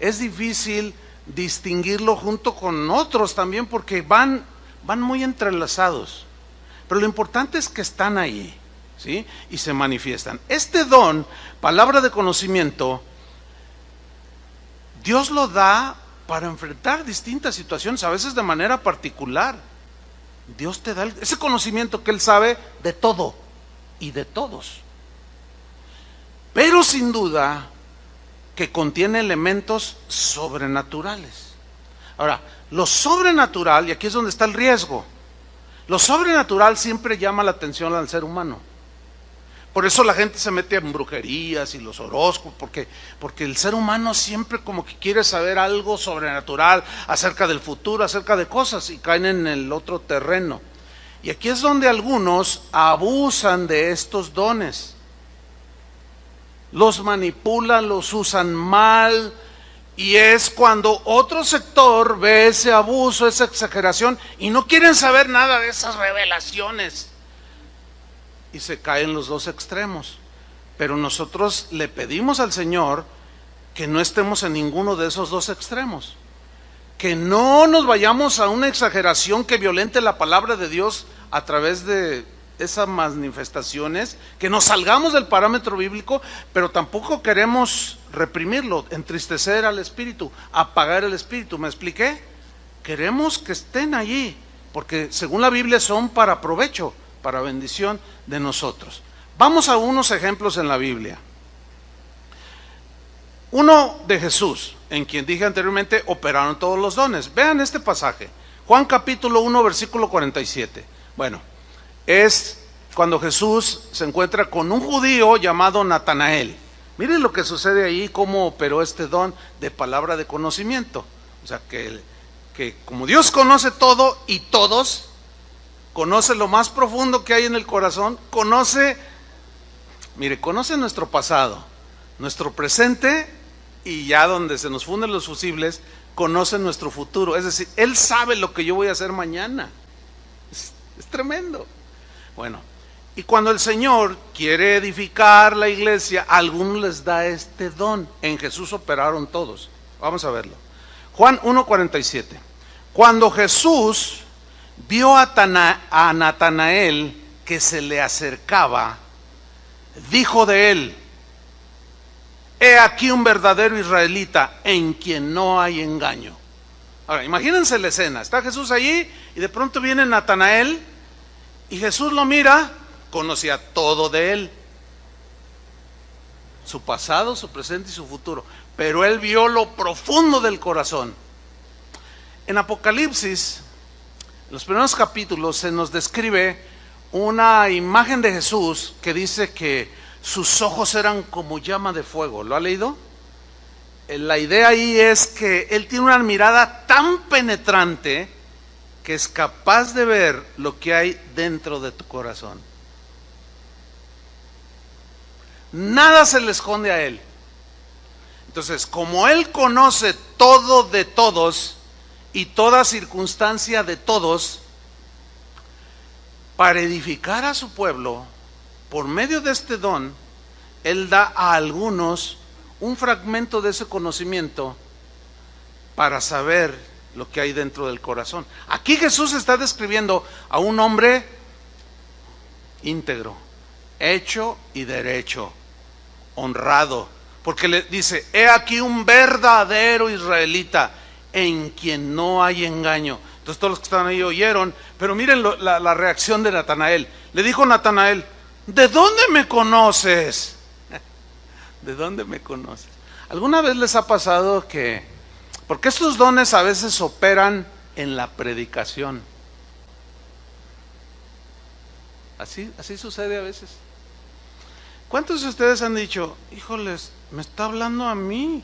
es difícil distinguirlo junto con otros también porque van muy entrelazados. Pero lo importante es que están ahí, ¿sí? Y se manifiestan. Este don, palabra de conocimiento, Dios lo da para enfrentar distintas situaciones, a veces de manera particular. Dios te da ese conocimiento que Él sabe de todo y de todos. Pero sin duda que contiene elementos sobrenaturales. Ahora, lo sobrenatural, y aquí es donde está el riesgo, lo sobrenatural siempre llama la atención al ser humano. Por eso la gente se mete en brujerías y los horóscopos, porque el ser humano siempre como que quiere saber algo sobrenatural acerca del futuro, acerca de cosas, y caen en el otro terreno. Y aquí es donde algunos abusan de estos dones. Los manipulan, los usan mal, y es cuando otro sector ve ese abuso, esa exageración, y no quieren saber nada de esas revelaciones. Y se caen los dos extremos. Pero nosotros le pedimos al Señor que no estemos en ninguno de esos dos extremos. Que no nos vayamos a una exageración que violente la palabra de Dios a través de esas manifestaciones, que nos salgamos del parámetro bíblico, pero tampoco queremos reprimirlo, entristecer al espíritu, apagar el espíritu. ¿Me expliqué? Queremos que estén allí, porque según la Biblia son para provecho, para bendición de nosotros. Vamos a unos ejemplos en la Biblia. Uno de Jesús, en quien dije anteriormente operaron todos los dones. Vean este pasaje, Juan capítulo 1 versículo 47. Bueno, es cuando Jesús se encuentra con un judío llamado Natanael. Miren lo que sucede ahí, cómo operó este don de palabra de conocimiento. O sea, que como Dios conoce todo y todos, conoce lo más profundo que hay en el corazón, conoce nuestro pasado, nuestro presente, y ya donde se nos funden los fusibles, conoce nuestro futuro. Es decir, Él sabe lo que yo voy a hacer mañana. Es tremendo. Bueno, y cuando el Señor quiere edificar la iglesia, a algunos les da este don. En Jesús operaron todos. Vamos a verlo. Juan 1:47. Cuando Jesús vio a Natanael que se le acercaba, dijo de él: he aquí un verdadero israelita en quien no hay engaño. Ahora, imagínense la escena. Está Jesús allí y de pronto viene Natanael y Jesús lo mira. Conocía todo de él, su pasado, su presente y su futuro, pero él vio lo profundo del corazón. En Apocalipsis, en los primeros capítulos, se nos describe una imagen de Jesús que dice que sus ojos eran como llama de fuego. ¿Lo ha leído? la idea ahí es que Él tiene una mirada tan penetrante que es capaz de ver lo que hay dentro de tu corazón. Nada se le esconde a Él. Entonces, como Él conoce todo de todos y toda circunstancia de todos, para edificar a su pueblo, por medio de este don, Él da a algunos un fragmento de ese conocimiento para saber lo que hay dentro del corazón. Aquí Jesús está describiendo a un hombre íntegro, hecho y derecho, honrado, porque le dice: he aquí un verdadero israelita en quien no hay engaño. Entonces todos los que estaban ahí oyeron, pero miren la reacción de Natanael. Le dijo Natanael: ¿de dónde me conoces? ¿De dónde me conoces? ¿Alguna vez les ha pasado que, porque estos dones a veces operan en la predicación? Así sucede a veces. ¿Cuántos de ustedes han dicho: híjoles, me está hablando a mí?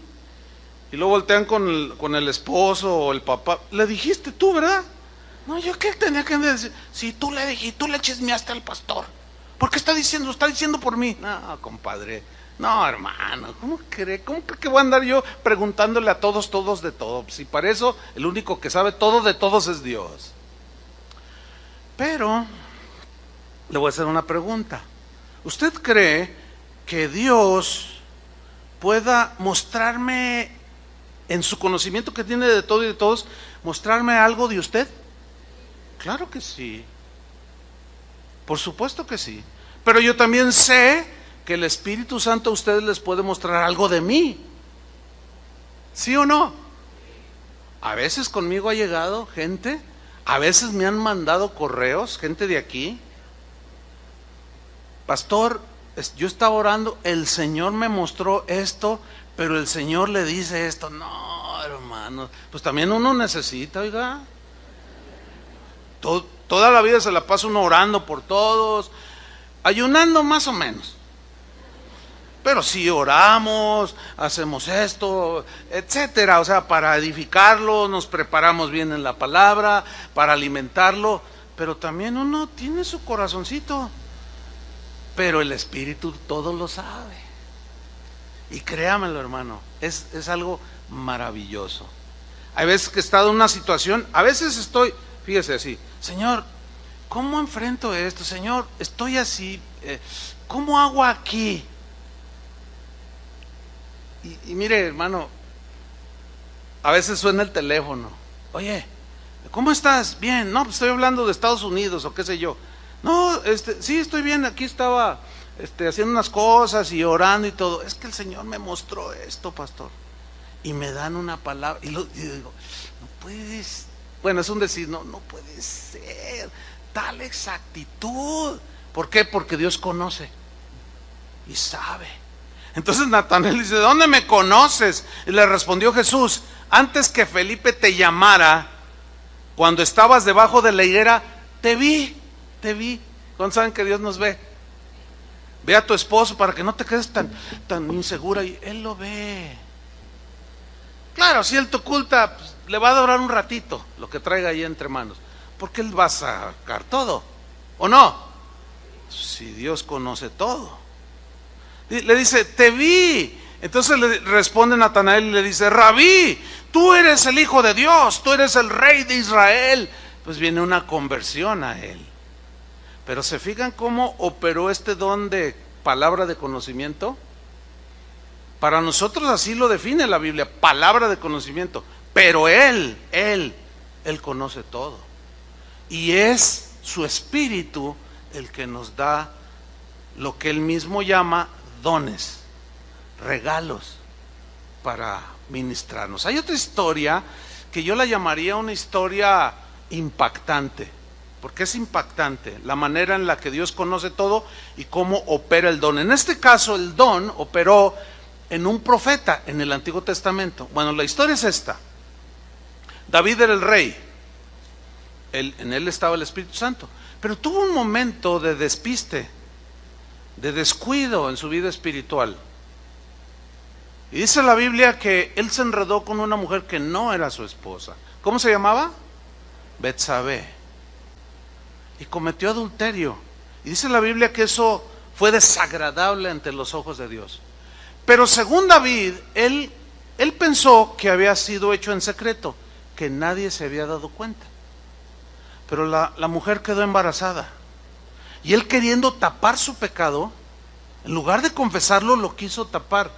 Y luego voltean con el esposo o el papá. Le dijiste tú, ¿verdad? No, yo qué tenía que decir. Si tú le dijiste, tú le chismeaste al pastor. ¿Por qué está diciendo por mí? No, compadre. No, hermano, ¿cómo cree que voy a andar yo preguntándole a todos de todo? Si para eso el único que sabe todo de todos es Dios. Pero le voy a hacer una pregunta. ¿Usted cree que Dios pueda mostrarme, en su conocimiento que tiene de todo y de todos, mostrarme algo de usted? Claro que sí. Por supuesto que sí. Pero yo también sé que el Espíritu Santo a ustedes les puede mostrar algo de mí. ¿Sí o no? A veces conmigo ha llegado gente, a veces me han mandado correos, gente de aquí: pastor, yo estaba orando, el Señor me mostró esto, pero el Señor le dice esto. No, hermano, pues también uno necesita, oiga. Toda la vida se la pasa uno orando por todos, ayunando más o menos. Pero sí oramos, hacemos esto, etcétera. O sea, para edificarlo, nos preparamos bien en la palabra, para alimentarlo. Pero también uno tiene su corazoncito. Pero el Espíritu todo lo sabe. Y créamelo, hermano, es algo maravilloso. Hay veces que he estado en una situación, a veces estoy, fíjese así: Señor, ¿cómo enfrento esto? Señor, estoy así, ¿cómo hago aquí? Y mire, hermano, a veces suena el teléfono: oye, ¿cómo estás? Bien. No, pues estoy hablando de Estados Unidos o qué sé yo. No, sí, estoy bien, aquí estaba haciendo unas cosas y orando y todo. Es que el Señor me mostró esto, pastor. Y me dan una palabra y digo: no puedes, bueno, es un decir, no puede ser tal exactitud. ¿Por qué? Porque Dios conoce y sabe. Entonces Natanael dice: ¿de dónde me conoces? Y le respondió Jesús: antes que Felipe te llamara, cuando estabas debajo de la higuera, te vi. ¿Cuántos saben que Dios nos ve? Ve a tu esposo para que no te quedes tan insegura, y Él lo ve. Claro, si Él te oculta, pues, le va a durar un ratito lo que traiga ahí entre manos, porque Él va a sacar todo, ¿o no? Si Dios conoce todo. Le dice: te vi. Entonces le responde Natanael y le dice: Rabí, tú eres el Hijo de Dios, tú eres el Rey de Israel. Pues viene una conversión a él. Pero ¿se fijan cómo operó este don de palabra de conocimiento? Para nosotros así lo define la Biblia: palabra de conocimiento. Pero Él conoce todo. Y es su Espíritu el que nos da lo que Él mismo llama dones, regalos para ministrarnos. Hay otra historia que yo la llamaría una historia impactante, porque es impactante la manera en la que Dios conoce todo y cómo opera el don. En este caso, el don operó en un profeta en el Antiguo Testamento. Bueno, la historia es esta: David era el rey, en él estaba el Espíritu Santo, pero tuvo un momento de despiste, de descuido en su vida espiritual. Y dice la Biblia que él se enredó con una mujer que no era su esposa. ¿Cómo se llamaba? Betsabé. Y cometió adulterio. Y dice la Biblia que eso fue desagradable ante los ojos de Dios. Pero según David, él pensó que había sido hecho en secreto, que nadie se había dado cuenta. Pero la mujer quedó embarazada. Y él, queriendo tapar su pecado, en lugar de confesarlo, lo quiso tapar.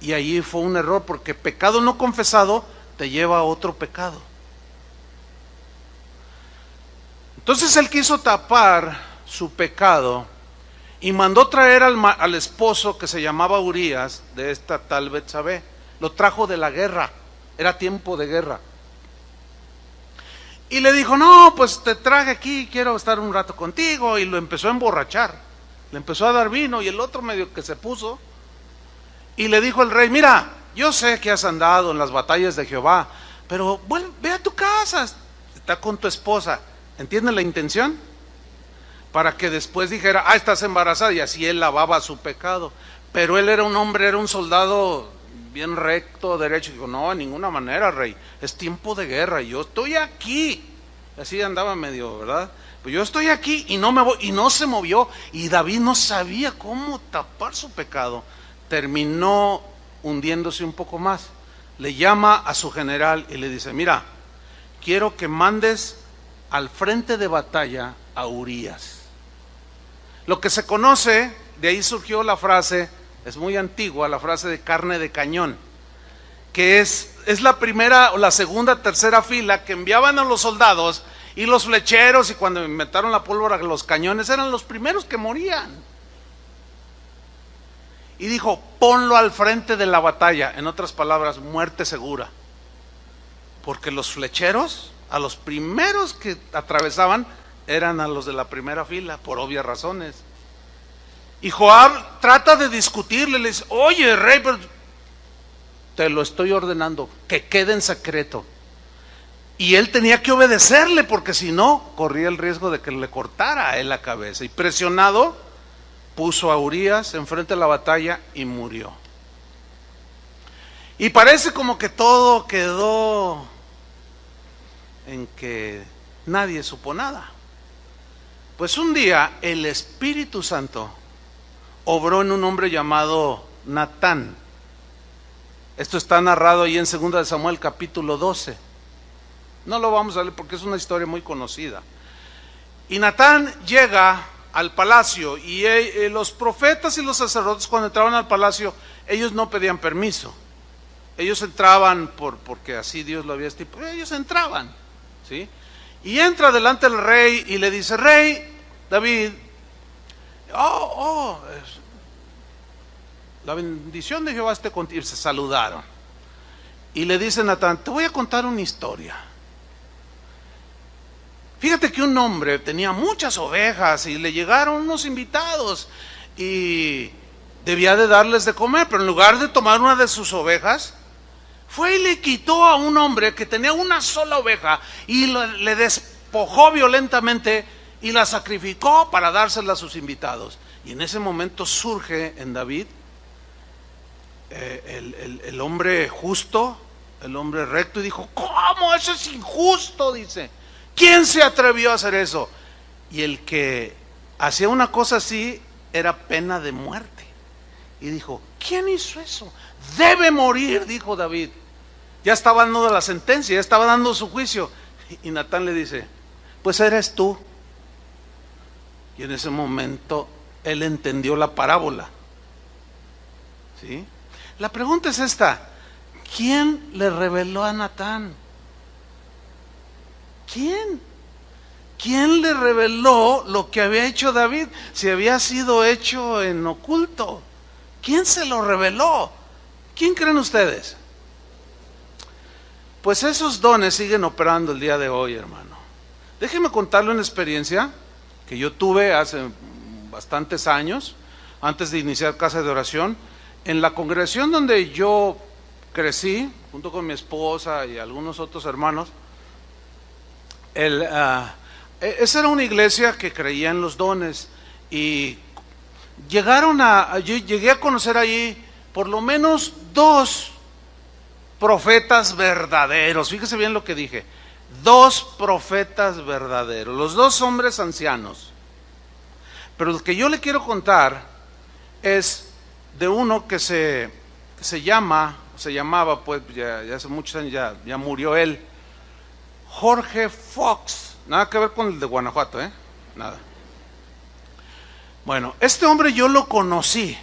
Y allí fue un error, porque pecado no confesado te lleva a otro pecado. Entonces él quiso tapar su pecado y mandó traer al esposo que se llamaba Urías, de esta tal Betsabé. Lo trajo de la guerra, era tiempo de guerra. Y le dijo, no, pues te traje aquí, quiero estar un rato contigo. Y lo empezó a emborrachar, le empezó a dar vino, y el otro medio que se puso. Y le dijo el rey, mira, yo sé que has andado en las batallas de Jehová, pero ve a tu casa, está con tu esposa. ¿Entienden la intención? Para que después dijera, estás embarazada, y así él lavaba su pecado. Pero él era un hombre, era un soldado bien recto, derecho. Y dijo, no, de ninguna manera, rey, es tiempo de guerra, y yo estoy aquí. Así andaba medio, ¿verdad? Pues yo estoy aquí y no me voy. Y no se movió. Y David no sabía cómo tapar su pecado. Terminó hundiéndose un poco más. Le llama a su general y le dice, mira, quiero que mandes al frente de batalla a Urías. Lo que se conoce, de ahí surgió la frase, es muy antigua, la frase de carne de cañón, que es la primera o la segunda, tercera fila que enviaban a los soldados, y los flecheros, y cuando inventaron la pólvora, los cañones eran los primeros que morían. Y dijo, ponlo al frente de la batalla, en otras palabras, muerte segura. Porque los flecheros, a los primeros que atravesaban, eran a los de la primera fila, por obvias razones. Y Joab trata de discutirle, le dice, oye, rey, pero te lo estoy ordenando, que quede en secreto. Y él tenía que obedecerle, porque si no, corría el riesgo de que le cortara a él la cabeza. Y presionado, puso a Urías enfrente de la batalla y murió. Y parece como que todo quedó en que nadie supo nada. Pues un día el Espíritu Santo obró en un hombre llamado Natán. Esto está narrado ahí en 2 de Samuel capítulo 12. No lo vamos a leer porque es una historia muy conocida. Y Natán llega al palacio, y los profetas y los sacerdotes, cuando entraban al palacio, ellos no pedían permiso. Ellos entraban porque así Dios lo había estipulado. Ellos entraban, ¿sí? Y entra delante del rey y le dice, rey David, la bendición de Jehová esté contigo. Se saludaron. Y le dice Natán, te voy a contar una historia. Fíjate que un hombre tenía muchas ovejas y le llegaron unos invitados y debía de darles de comer, pero en lugar de tomar una de sus ovejas, fue y le quitó a un hombre que tenía una sola oveja y le despojó violentamente y la sacrificó para dársela a sus invitados. Y en ese momento surge en David el hombre justo, el hombre recto, y dijo, ¿cómo? Eso es injusto, dice. ¿Quién se atrevió a hacer eso? Y el que hacía una cosa así era pena de muerte. Y dijo, ¿quién hizo eso? Debe morir, dijo David. Ya estaba dando la sentencia, ya estaba dando su juicio. Y Natán le dice, pues eres tú. Y en ese momento él entendió la parábola. ¿Sí? La pregunta es esta, ¿quién le reveló a Natán? ¿Quién? ¿Quién le reveló lo que había hecho David? Si había sido hecho en oculto. ¿Quién se lo reveló? ¿Quién creen ustedes? Pues esos dones siguen operando el día de hoy, hermano. Déjenme contarle una experiencia que yo tuve hace bastantes años, antes de iniciar Casa de Oración, en la congregación donde yo crecí, junto con mi esposa y algunos otros hermanos. Esa era una iglesia que creía en los dones, y yo llegué a conocer ahí por lo menos 2 profetas verdaderos. Fíjese bien lo que dije. 2 profetas verdaderos, los 2 hombres ancianos. Pero el que yo le quiero contar es de uno que se llamaba, pues ya hace muchos años, ya murió él, Jorge Fox. Nada que ver con el de Guanajuato, nada. Bueno, este hombre yo lo conocí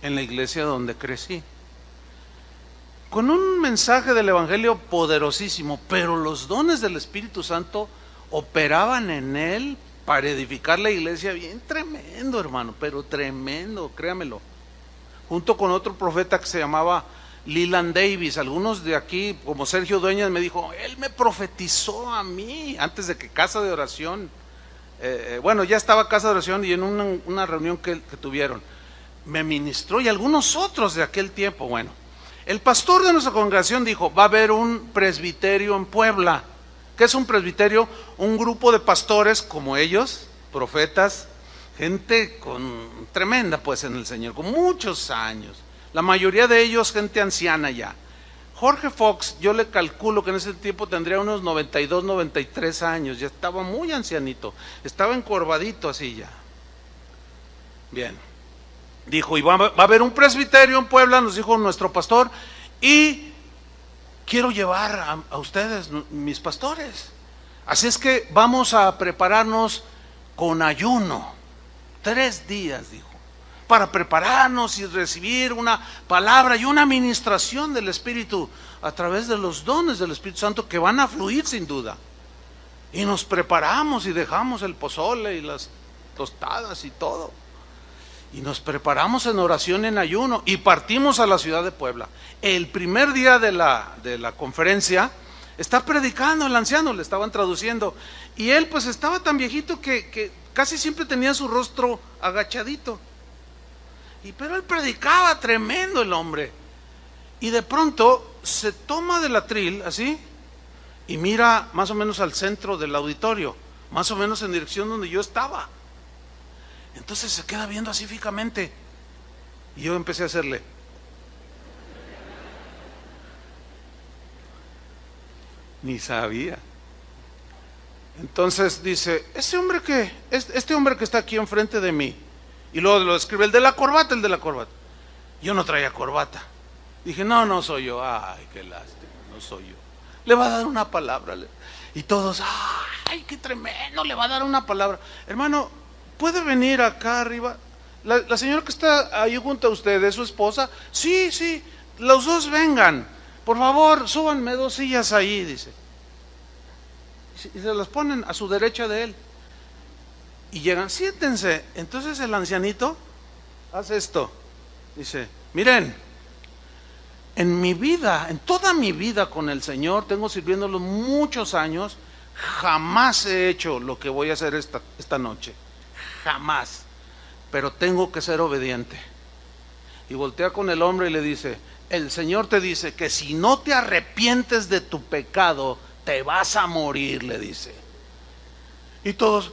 en la iglesia donde crecí, con un mensaje del evangelio poderosísimo, pero los dones del Espíritu Santo operaban en él para edificar la iglesia bien tremendo, hermano, pero tremendo, créamelo. Junto con otro profeta que se llamaba Leland Davis. Algunos de aquí, como Sergio Dueñas, me dijo, él me profetizó a mí antes de que Casa de Oración, bueno, ya estaba Casa de Oración, y en una reunión que tuvieron, me ministró, y algunos otros de aquel tiempo. Bueno, el pastor de nuestra congregación dijo, va a haber un presbiterio en Puebla. ¿Qué es un presbiterio? Un grupo de pastores como ellos, profetas, gente tremenda pues en el Señor, con muchos años, la mayoría de ellos gente anciana ya. Jorge Fox, yo le calculo que en ese tiempo tendría unos 92, 93 años, ya estaba muy ancianito, estaba encorvadito así ya. Bien, dijo, y va a haber un presbiterio en Puebla, nos dijo nuestro pastor, y quiero llevar a ustedes, mis pastores. Así es que vamos a prepararnos con ayuno, 3 días, dijo, para prepararnos y recibir una palabra y una administración del Espíritu a través de los dones del Espíritu Santo que van a fluir sin duda. Y nos preparamos y dejamos el pozole y las tostadas y todo. Y nos preparamos en oración, en ayuno, y partimos a la ciudad de Puebla. El primer día de la conferencia, está predicando el anciano, le estaban traduciendo, y él pues estaba tan viejito que casi siempre tenía su rostro agachadito. Pero él predicaba tremendo el hombre. Y de pronto se toma del atril, así, y mira más o menos al centro del auditorio, más o menos en dirección donde yo estaba. Entonces se queda viendo así fijamente, y yo empecé a hacerle. Ni sabía. Entonces dice, este hombre que está aquí enfrente de mí, y luego lo escribe, el de la corbata. Yo no traía corbata. Dije, no soy yo. Ay, qué lástima, no soy yo. Le va a dar una palabra. Y todos, ay, qué tremendo, le va a dar una palabra. Hermano, ¿puede venir acá arriba? La señora que está ahí junto a usted, ¿es su esposa? Sí, los 2 vengan. Por favor, súbanme 2 sillas ahí, dice. Y se las ponen a su derecha de él. Y llegan, siéntense. Entonces el ancianito hace esto. Dice, miren, en mi vida, en toda mi vida con el Señor, tengo sirviéndolo muchos años, jamás he hecho lo que voy a hacer esta noche. Jamás. Pero tengo que ser obediente. Y voltea con el hombre y le dice, el Señor te dice que si no te arrepientes de tu pecado, te vas a morir, le dice. Y todos...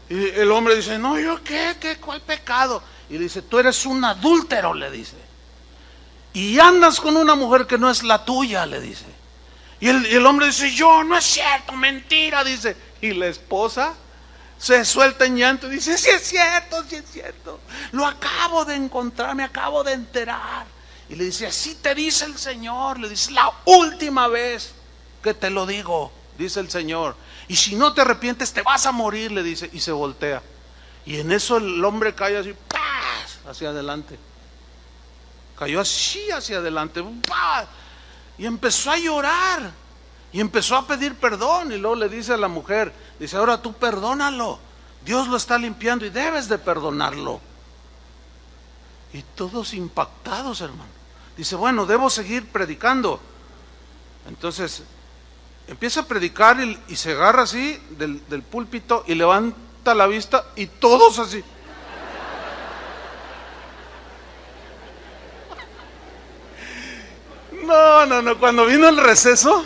Y el hombre dice, no, ¿yo qué? ¿Cuál pecado? Y le dice, tú eres un adúltero, le dice. Y andas con una mujer que no es la tuya, le dice. Y el hombre dice, yo, no es cierto, mentira, dice. Y la esposa se suelta en llanto y dice, sí es cierto. Lo acabo de encontrar, me acabo de enterar. Y le dice, así te dice el Señor, le dice, la última vez que te lo digo, dice el Señor. Y si no te arrepientes te vas a morir, le dice, y se voltea. Y en eso el hombre cae así, ¡paz!, hacia adelante. Cayó así hacia adelante, ¡paz!, y empezó a llorar. Y empezó a pedir perdón. Y luego le dice a la mujer, dice, ahora tú perdónalo. Dios lo está limpiando y debes de perdonarlo. Y todos impactados, hermano. Dice, bueno, debo seguir predicando. Entonces empieza a predicar y se agarra así del púlpito y levanta la vista y todos así. No, cuando vino el receso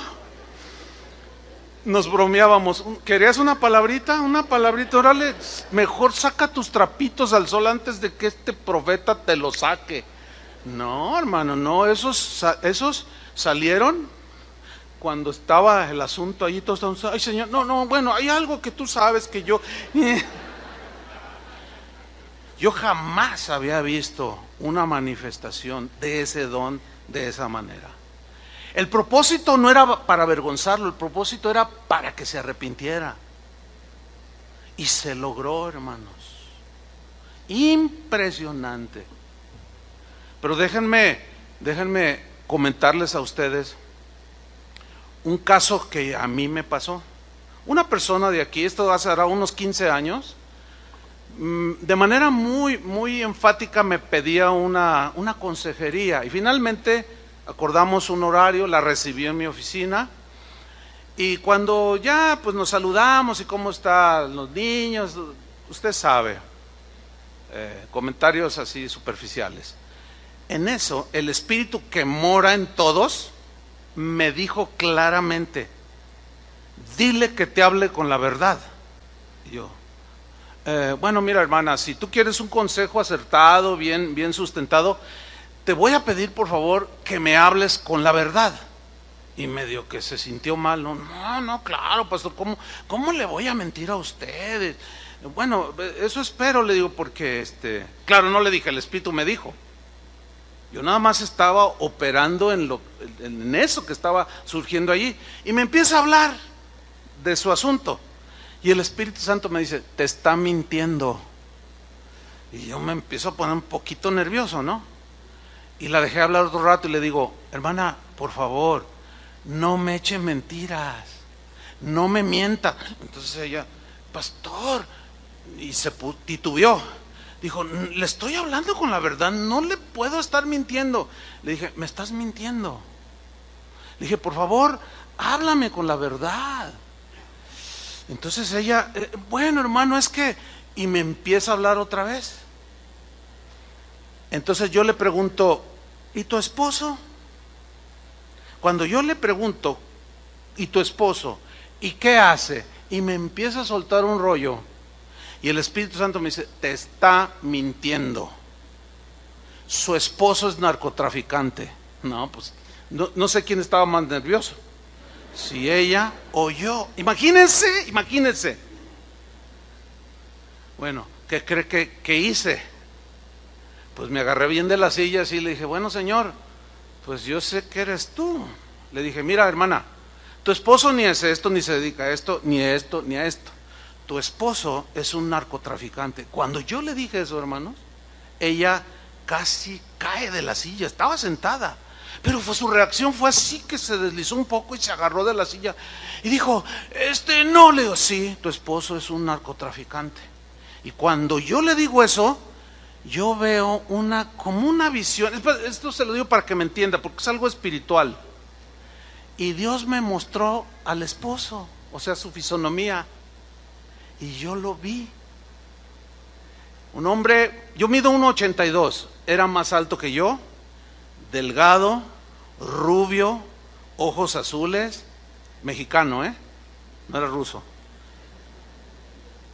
nos bromeábamos, ¿querías una palabrita? Órale, mejor saca tus trapitos al sol antes de que este profeta te lo saque. No, hermano, no, esos salieron cuando estaba el asunto allí, todos estaban, ay Señor, no, bueno, hay algo que tú sabes que yo jamás había visto una manifestación de ese don de esa manera. El propósito no era para avergonzarlo, el propósito era para que se arrepintiera. Y se logró, hermanos. Impresionante. Pero déjenme comentarles a ustedes un caso que a mí me pasó. Una persona de aquí, esto hace ahora unos 15 años, de manera muy enfática me pedía una consejería, y finalmente acordamos un horario, la recibí en mi oficina, y cuando ya pues nos saludamos y cómo están los niños, usted sabe, comentarios así superficiales. En eso, el Espíritu que mora en todos me dijo claramente, dile que te hable con la verdad. Y yo, bueno, mira hermana, si tú quieres un consejo acertado, bien sustentado, te voy a pedir por favor que me hables con la verdad. Y medio que se sintió mal, no, claro, pastor, ¿cómo le voy a mentir a ustedes? Bueno, eso espero, le digo, porque claro, no le dije, el Espíritu me dijo. Yo nada más estaba operando en eso que estaba surgiendo allí. Y me empieza a hablar de su asunto. Y el Espíritu Santo me dice, te está mintiendo. Y yo me empiezo a poner un poquito nervioso, ¿no? Y la dejé hablar otro rato y le digo, hermana, por favor, no me eche mentiras, no me mienta. Entonces ella, pastor, y se titubeó. Dijo, le estoy hablando con la verdad, no le puedo estar mintiendo. Le dije, me estás mintiendo. Le dije, por favor, háblame con la verdad. Entonces ella, bueno hermano, es que, y me empieza a hablar otra vez. Entonces yo le pregunto, ¿y tu esposo? Cuando yo le pregunto, ¿y tu esposo? ¿Y qué hace? Y me empieza a soltar un rollo. Y el Espíritu Santo me dice, te está mintiendo. Su esposo es narcotraficante. No, pues, no sé quién estaba más nervioso. Si ella o yo. Imagínense. Bueno, ¿qué cree que hice? Pues me agarré bien de las sillas y le dije, bueno Señor, pues yo sé que eres tú. Le dije, mira hermana, tu esposo ni es esto, ni se dedica a esto, ni a esto, ni a esto. Tu esposo es un narcotraficante. Cuando yo le dije eso, hermanos, ella casi cae de la silla, estaba sentada, pero su reacción fue así, que se deslizó un poco y se agarró de la silla y dijo, no, le digo, sí, tu esposo es un narcotraficante. Y cuando yo le digo eso, yo veo como una visión. Esto se lo digo para que me entienda, porque es algo espiritual. Y Dios me mostró al esposo, o sea, su fisonomía. Y yo lo vi. Un hombre, yo mido 1.82, era más alto que yo, delgado, rubio, ojos azules, mexicano, no era ruso.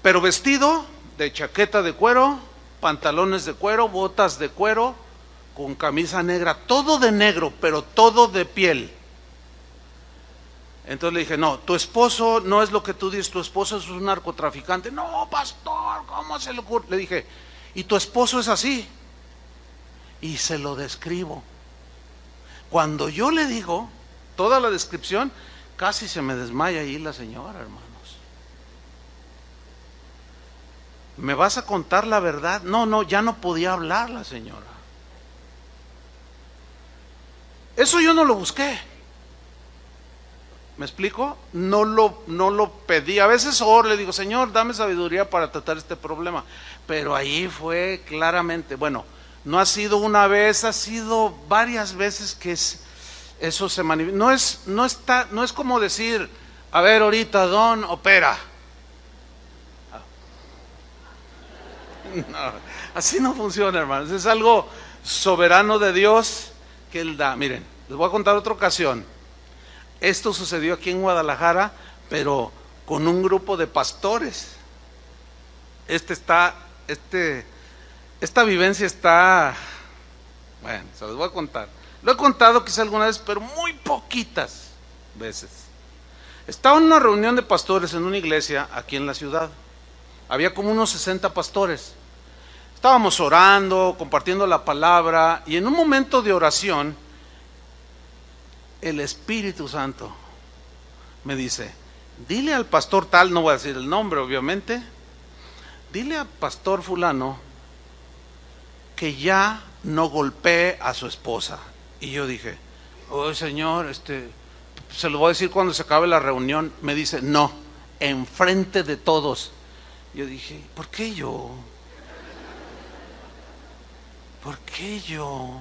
Pero vestido de chaqueta de cuero, pantalones de cuero, botas de cuero, con camisa negra, todo de negro, pero todo de piel. Entonces le dije, no, tu esposo no es lo que tú dices, tu esposo es un narcotraficante. No, pastor, ¿cómo se le ocurre? Le dije, y tu esposo es así. Y se lo describo. Cuando yo le digo toda la descripción, casi se me desmaya ahí la señora, hermanos. ¿Me vas a contar la verdad? No, ya no podía hablar la señora. Eso yo no lo busqué. ¿Me explico? No lo pedí. A veces le digo, Señor, dame sabiduría para tratar este problema. Pero ahí fue claramente, bueno, no ha sido una vez, ha sido varias veces que eso se manifiesta. No es como decir, a ver, ahorita Don opera. No, así no funciona, hermanos. Es algo soberano de Dios que Él da. Miren, les voy a contar otra ocasión. Esto sucedió aquí en Guadalajara, pero con un grupo de pastores. Esta vivencia está Bueno, se los voy a contar. Lo he contado quizá alguna vez, pero muy poquitas veces. Estaba en una reunión de pastores en una iglesia aquí en la ciudad. Había como unos 60 pastores. Estábamos orando, compartiendo la palabra, y en un momento de oración, el Espíritu Santo me dice: dile al pastor tal, no voy a decir el nombre obviamente, dile al pastor fulano que ya no golpee a su esposa. Y yo dije: oh Señor, se lo voy a decir cuando se acabe la reunión. Me dice: no, enfrente de todos. Yo dije: ¿por qué yo? ¿Por qué yo?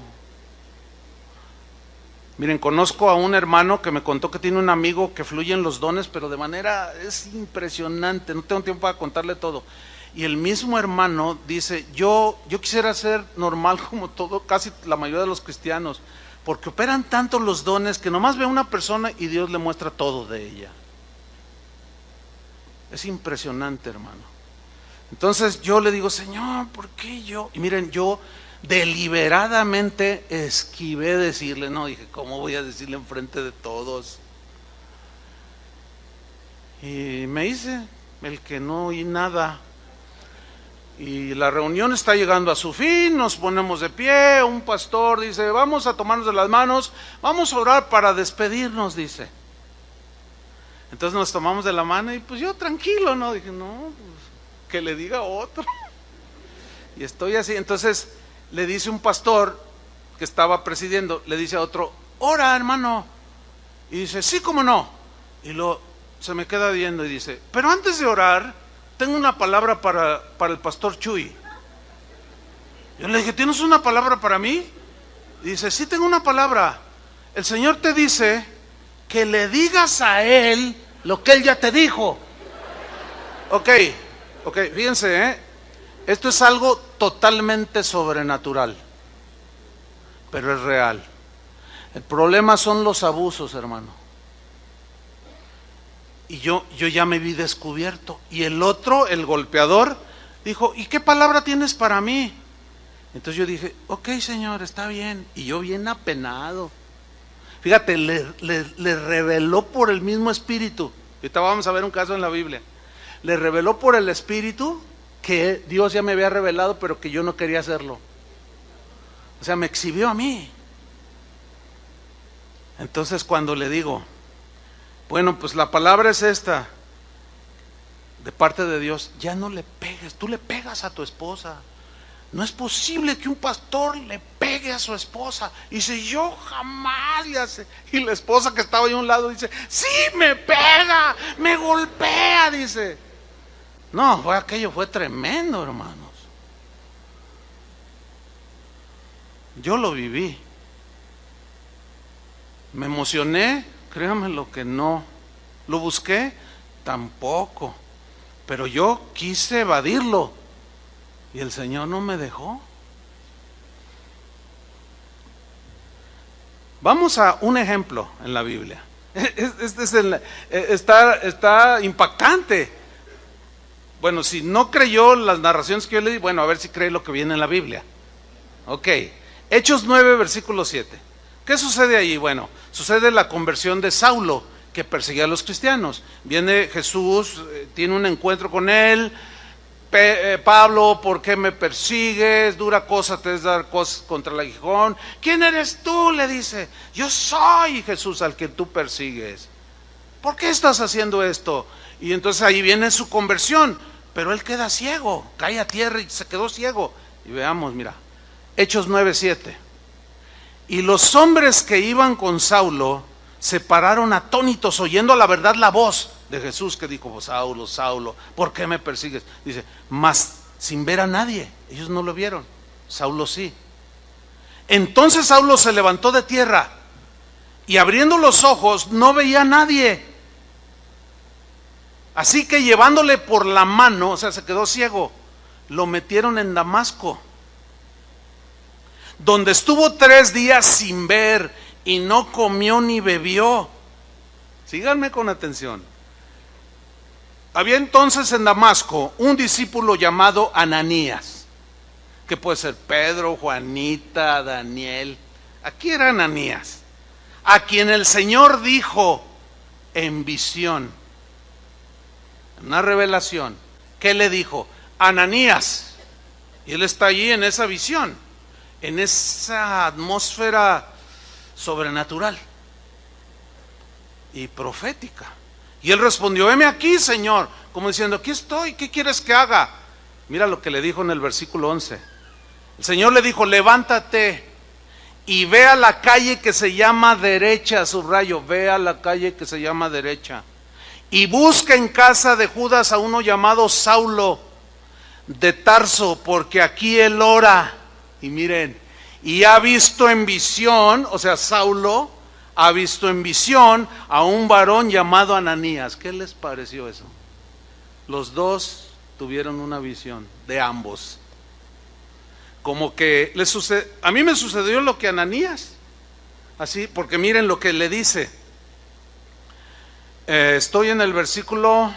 Miren, conozco a un hermano que me contó que tiene un amigo que fluye en los dones, pero de manera, es impresionante, no tengo tiempo para contarle todo. Y el mismo hermano dice: yo quisiera ser normal como todo, casi la mayoría de los cristianos, porque operan tanto los dones que nomás ve a una persona y Dios le muestra todo de ella. Es impresionante, hermano. Entonces yo le digo: Señor, ¿por qué yo? Y miren, yo deliberadamente esquivé decirle, no, dije, ¿cómo voy a decirle enfrente de todos? Y me hice el que no oí nada. Y la reunión está llegando a su fin, nos ponemos de pie, un pastor dice: vamos a tomarnos de las manos, vamos a orar para despedirnos, dice. Entonces nos tomamos de la mano y pues yo tranquilo, ¿no? Dije: no, pues, que le diga otro. Y estoy así. Entonces le dice un pastor que estaba presidiendo, le dice a otro: ora, hermano. Y dice: sí, cómo no. Y luego se me queda viendo y dice: pero antes de orar, tengo una palabra para el pastor Chuy. Yo le dije: ¿tienes una palabra para mí? Y dice: sí, tengo una palabra. El Señor te dice que le digas a él lo que él ya te dijo. Ok, fíjense, esto es algo totalmente sobrenatural, pero es real. El problema son los abusos, hermano. Y yo ya me vi descubierto. Y el otro, el golpeador, dijo: ¿y qué palabra tienes para mí? Entonces yo dije: ok, Señor, está bien. Y yo bien apenado. Fíjate, le reveló por el mismo Espíritu. Ahorita vamos a ver un caso en la Biblia. Le reveló por el Espíritu que Dios ya me había revelado, pero que yo no quería hacerlo. O sea, me exhibió a mí. Entonces cuando le digo: bueno, pues la palabra es esta, de parte de Dios, ya no le pegues, tú le pegas a tu esposa. No es posible que un pastor le pegue a su esposa. Y dice: yo jamás. Y la esposa que estaba ahí a un lado dice: sí, me pega, me golpea, dice. No, aquello fue tremendo, hermanos. Yo lo viví. Me emocioné, créanme lo que no. Lo busqué, tampoco. Pero yo quise evadirlo. Y el Señor no me dejó. Vamos a un ejemplo en la Biblia. Está impactante. Bueno, si no creyó las narraciones que yo le di, bueno, a ver si cree lo que viene en la Biblia. Ok, Hechos 9, versículo 7. ¿Qué sucede ahí? Bueno, sucede la conversión de Saulo, que perseguía a los cristianos. Viene Jesús, tiene un encuentro con él. Pablo, ¿por qué me persigues? Dura cosa te es dar cosas contra el aguijón. ¿Quién eres tú?, le dice. Yo soy Jesús al que tú persigues. ¿Por qué estás haciendo esto? Y entonces ahí viene su conversión, pero él queda ciego, cae a tierra y se quedó ciego. Y veamos, mira, Hechos 9:7. Y los hombres que iban con Saulo se pararon atónitos, oyendo a la verdad la voz de Jesús, que dijo: Saulo, Saulo, ¿por qué me persigues? Dice: mas sin ver a nadie. Ellos no lo vieron, Saulo sí. Entonces Saulo se levantó de tierra y abriendo los ojos no veía a nadie. Así que llevándole por la mano, o sea, se quedó ciego, lo metieron en Damasco, donde estuvo 3 días sin ver y no comió ni bebió. Síganme con atención. Había entonces en Damasco un discípulo llamado Ananías, que puede ser Pedro, Juanita, Daniel. Aquí era Ananías, a quien el Señor dijo en visión, en una revelación. ¿Qué le dijo? Ananías. Y él está allí en esa visión, en esa atmósfera sobrenatural y profética. Y él respondió: heme aquí, Señor, como diciendo, aquí estoy, ¿qué quieres que haga? Mira lo que le dijo en el versículo 11. El Señor le dijo: levántate y ve a la calle que se llama derecha, subrayo, ve a la calle que se llama derecha, y busca en casa de Judas a uno llamado Saulo de Tarso, porque aquí él ora. Y miren, y ha visto en visión, o sea, Saulo ha visto en visión a un varón llamado Ananías. ¿Qué les pareció eso? Los dos tuvieron una visión de ambos. Como que a mí me sucedió lo que a Ananías. Así, porque miren lo que le dice. Estoy en el versículo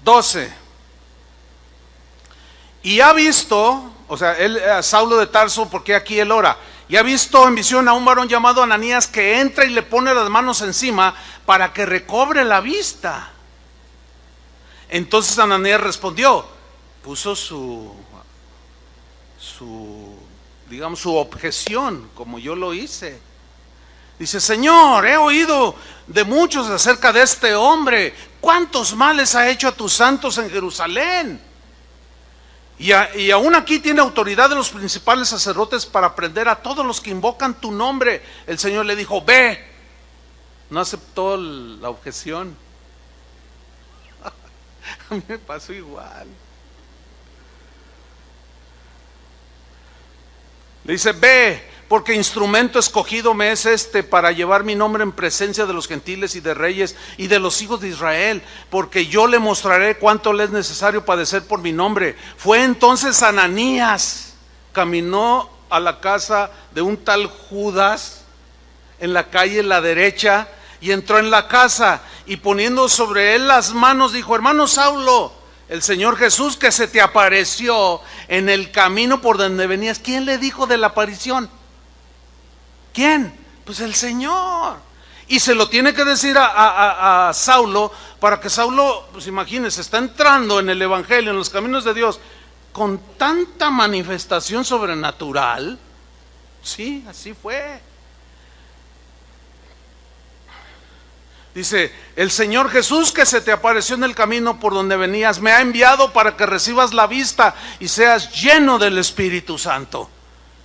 12. Y ha visto, o sea, Saulo de Tarso, porque aquí él ora, y ha visto en visión a un varón llamado Ananías que entra y le pone las manos encima para que recobre la vista. Entonces Ananías respondió, puso su objeción, como yo lo hice. Dice: Señor, he oído de muchos acerca de este hombre. ¿Cuántos males ha hecho a tus santos en Jerusalén? Y aún aquí tiene autoridad de los principales sacerdotes para prender a todos los que invocan tu nombre. El Señor le dijo: ve. No aceptó la objeción. A mí me pasó igual. Le dice: ve, porque instrumento escogido me es este para llevar mi nombre en presencia de los gentiles y de reyes y de los hijos de Israel, porque yo le mostraré cuánto le es necesario padecer por mi nombre. Fue entonces Ananías, caminó a la casa de un tal Judas en la calle La Derecha, y entró en la casa, y poniendo sobre él las manos dijo: hermano Saulo, el Señor Jesús que se te apareció en el camino por donde venías. ¿Quién le dijo de la aparición? ¿Quién? Pues el Señor. Y se lo tiene que decir a Saulo, para que Saulo, pues imagínense, está entrando en el Evangelio, en los caminos de Dios, con tanta manifestación sobrenatural. Sí, así fue. Dice: el Señor Jesús que se te apareció en el camino por donde venías, me ha enviado para que recibas la vista y seas lleno del Espíritu Santo.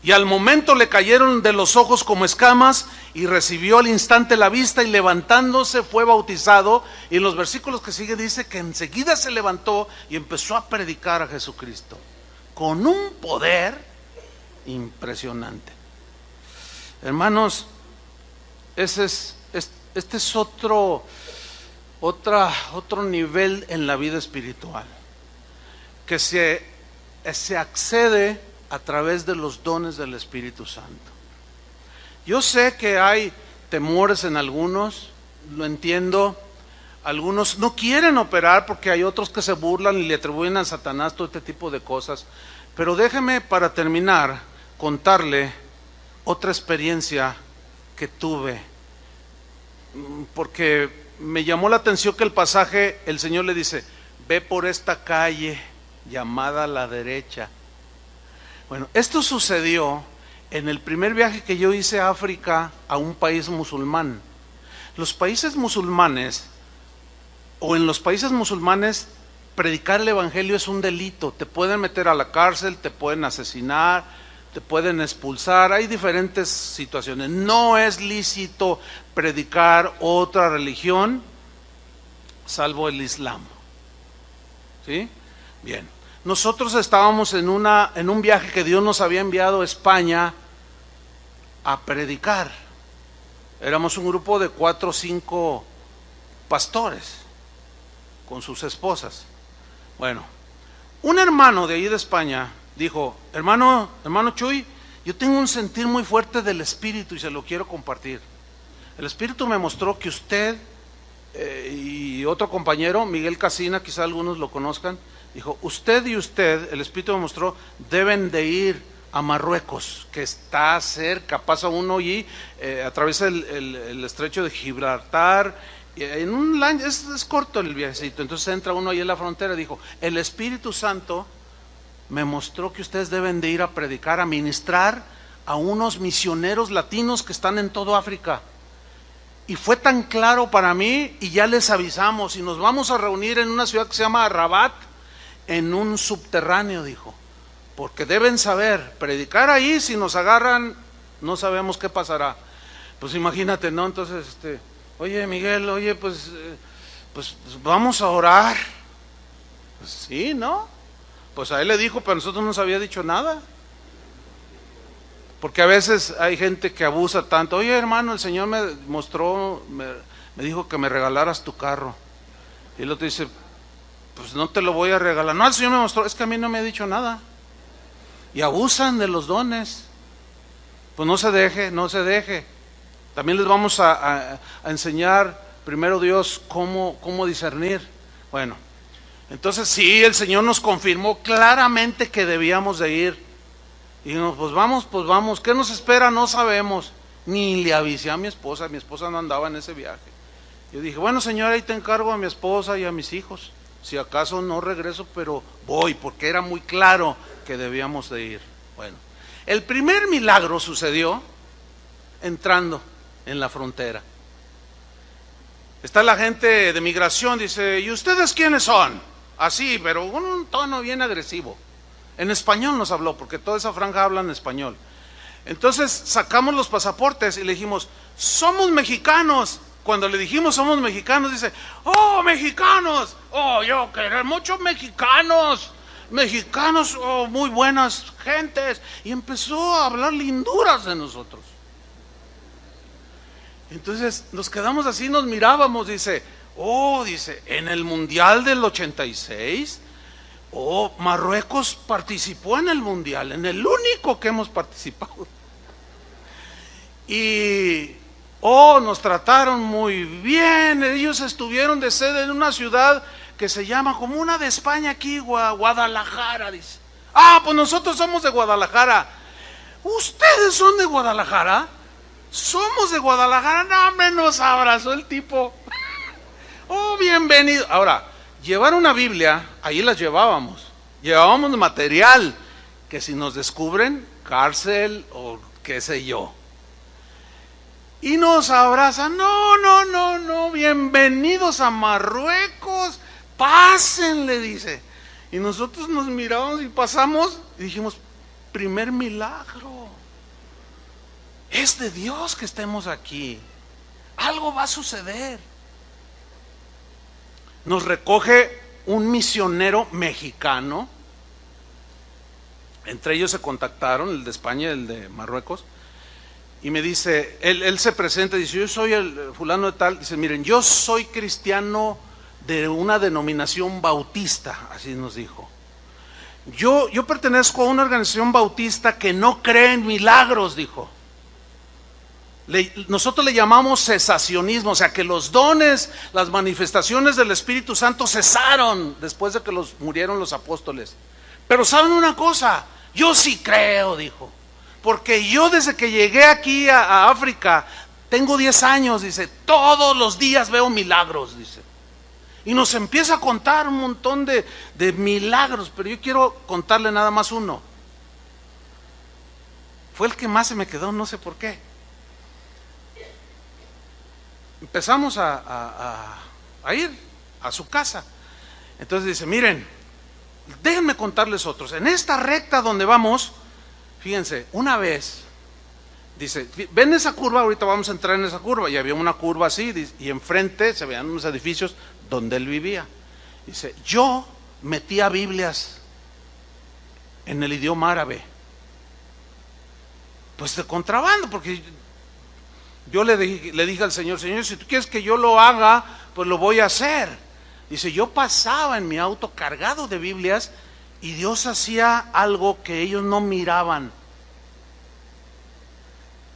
Y al momento le cayeron de los ojos como escamas, y recibió al instante la vista, y levantándose fue bautizado. Y en los versículos que sigue dice que enseguida se levantó y empezó a predicar a Jesucristo con un poder impresionante. Hermanos, este es otro nivel en la vida espiritual, que se accede a través de los dones del Espíritu Santo. Yo sé que hay temores en algunos, lo entiendo. Algunos no quieren operar porque hay otros que se burlan y le atribuyen a Satanás todo este tipo de cosas. Pero déjeme, para terminar, contarle otra experiencia que tuve, porque me llamó la atención que el pasaje, el Señor le dice: ve por esta calle llamada La Derecha. Bueno, esto sucedió en el primer viaje que yo hice a África, a un país musulmán. Los países musulmanes, o en los países musulmanes, predicar el evangelio es un delito. Te pueden meter a la cárcel, te pueden asesinar, te pueden expulsar, hay diferentes situaciones. No es lícito predicar otra religión salvo el Islam. ¿Sí? Bien. Nosotros estábamos en un viaje que Dios nos había enviado a España a predicar. Éramos un grupo de 4 o 5 pastores con sus esposas. Bueno, un hermano de ahí de España dijo: hermano Chuy, yo tengo un sentir muy fuerte del Espíritu y se lo quiero compartir. El Espíritu me mostró que usted y otro compañero, Miguel Casina, quizá algunos lo conozcan, dijo, usted y usted, el Espíritu me mostró, deben de ir a Marruecos, que está cerca, pasa uno y atraviesa el estrecho de Gibraltar, en un es corto el viajecito, entonces entra uno ahí en la frontera y dijo, el Espíritu Santo me mostró que ustedes deben de ir a predicar, a ministrar a unos misioneros latinos que están en todo África. Y fue tan claro para mí, y ya les avisamos, y nos vamos a reunir en una ciudad que se llama Rabat, en un subterráneo, dijo, porque deben saber, predicar ahí, si nos agarran, no sabemos qué pasará. Pues imagínate, ¿no? Entonces, oye Miguel, oye, pues vamos a orar. Pues sí, ¿no? Pues a él le dijo, pero a nosotros no nos había dicho nada. Porque a veces hay gente que abusa tanto. Oye hermano, el Señor me mostró, me dijo que me regalaras tu carro. Y el otro dice, pues no te lo voy a regalar. No, el Señor me mostró, es que a mí no me ha dicho nada. Y abusan de los dones. Pues no se deje, no se deje. También les vamos a enseñar, primero Dios, cómo discernir. Bueno, entonces sí, el Señor nos confirmó claramente que debíamos de ir. Y dijimos, pues vamos, ¿qué nos espera? No sabemos. Ni le avisé a mi esposa no andaba en ese viaje. Yo dije, bueno Señor, ahí te encargo a mi esposa y a mis hijos. Si acaso no regreso, pero voy, porque era muy claro que debíamos de ir. Bueno, el primer milagro sucedió entrando en la frontera. Está la gente de migración, dice, ¿y ustedes quiénes son? Así, pero con un tono bien agresivo. En español nos habló, porque toda esa franja habla en español. Entonces sacamos los pasaportes y le dijimos, somos mexicanos. Cuando le dijimos somos mexicanos, dice, oh, mexicanos, oh, yo quiero muchos mexicanos, oh, muy buenas gentes. Y empezó a hablar linduras de nosotros. Entonces nos quedamos así, nos mirábamos, dice, en el Mundial del 86, Marruecos participó en el Mundial, en el único que hemos participado. Y nos trataron muy bien. Ellos estuvieron de sede en una ciudad que se llama como una de España aquí, Guadalajara, dice. Pues nosotros somos de Guadalajara. ¿Ustedes son de Guadalajara? Somos de Guadalajara. No, me nos abrazó el tipo. Bienvenido. Ahora, llevar una Biblia, ahí las llevábamos material, que si nos descubren, cárcel o qué sé yo. Y nos abrazan, no, bienvenidos a Marruecos, pásenle, dice. Y nosotros nos miramos y pasamos y dijimos, primer milagro, es de Dios que estemos aquí, algo va a suceder. Nos recoge un misionero mexicano, entre ellos se contactaron, el de España y el de Marruecos, y me dice, él se presenta, dice, yo soy el fulano de tal, dice, miren, yo soy cristiano de una denominación bautista, así nos dijo. Yo pertenezco a una organización bautista que no cree en milagros, dijo. Nosotros le llamamos cesacionismo, o sea que los dones, las manifestaciones del Espíritu Santo cesaron después de que murieron los apóstoles. Pero ¿saben una cosa? Yo sí creo, dijo, porque yo desde que llegué aquí a África, tengo 10 años, dice, todos los días veo milagros, dice. Y nos empieza a contar un montón de milagros, pero yo quiero contarle nada más uno. Fue el que más se me quedó, no sé por qué. Empezamos a ir a su casa. Entonces dice, miren, déjenme contarles otros. En esta recta donde vamos, fíjense, una vez, dice, ven esa curva, ahorita vamos a entrar en esa curva, y había una curva así, y enfrente se veían unos edificios donde él vivía. Dice, yo metía Biblias en el idioma árabe, pues de contrabando, porque yo le dije al Señor, si tú quieres que yo lo haga, pues lo voy a hacer. Dice, yo pasaba en mi auto cargado de Biblias y Dios hacía algo que ellos no miraban.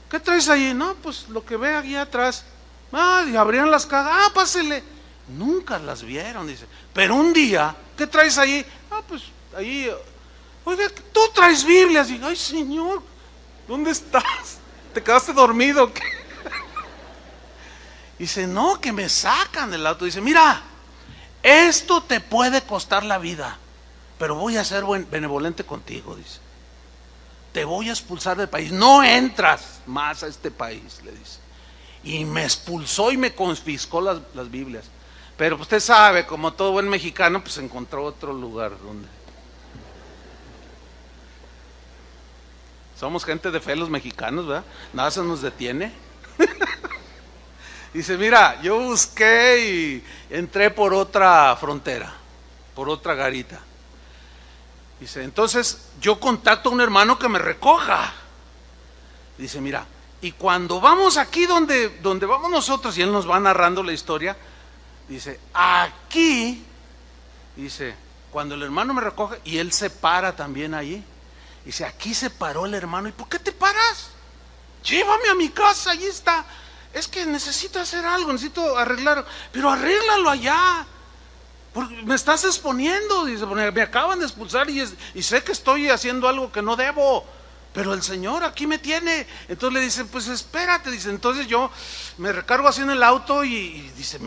¿Qué traes ahí? No, pues lo que ve aquí atrás. Y abrían las cajas, pásele. Nunca las vieron, dice. Pero un día, ¿qué traes ahí? Pues ahí, oiga, tú traes Biblias. Y ay, Señor, ¿dónde estás? ¿Te quedaste dormido o qué? Dice, no, que me sacan del auto. Dice, mira, esto te puede costar la vida, pero voy a ser benevolente contigo, dice. Te voy a expulsar del país, no entras más a este país, le dice. Y me expulsó y me confiscó las Biblias. Pero usted sabe, como todo buen mexicano, pues encontró otro lugar donde. Somos gente de fe los mexicanos, ¿verdad? Nada se nos detiene. Dice, mira, yo busqué y entré por otra frontera, por otra garita. Dice, entonces yo contacto a un hermano que me recoja. Dice, mira, y cuando vamos aquí donde vamos nosotros, y él nos va narrando la historia, dice, aquí, dice, cuando el hermano me recoge, y él se para también allí. Dice, aquí se paró el hermano. ¿Y por qué te paras? Llévame a mi casa, allí está. Es que necesito hacer algo, necesito arreglarlo. Pero arréglalo allá, porque me estás exponiendo. Dice, me acaban de expulsar y sé que estoy haciendo algo que no debo, pero el Señor aquí me tiene. Entonces le dicen, pues espérate. Dice, entonces yo me recargo así en el auto y dice,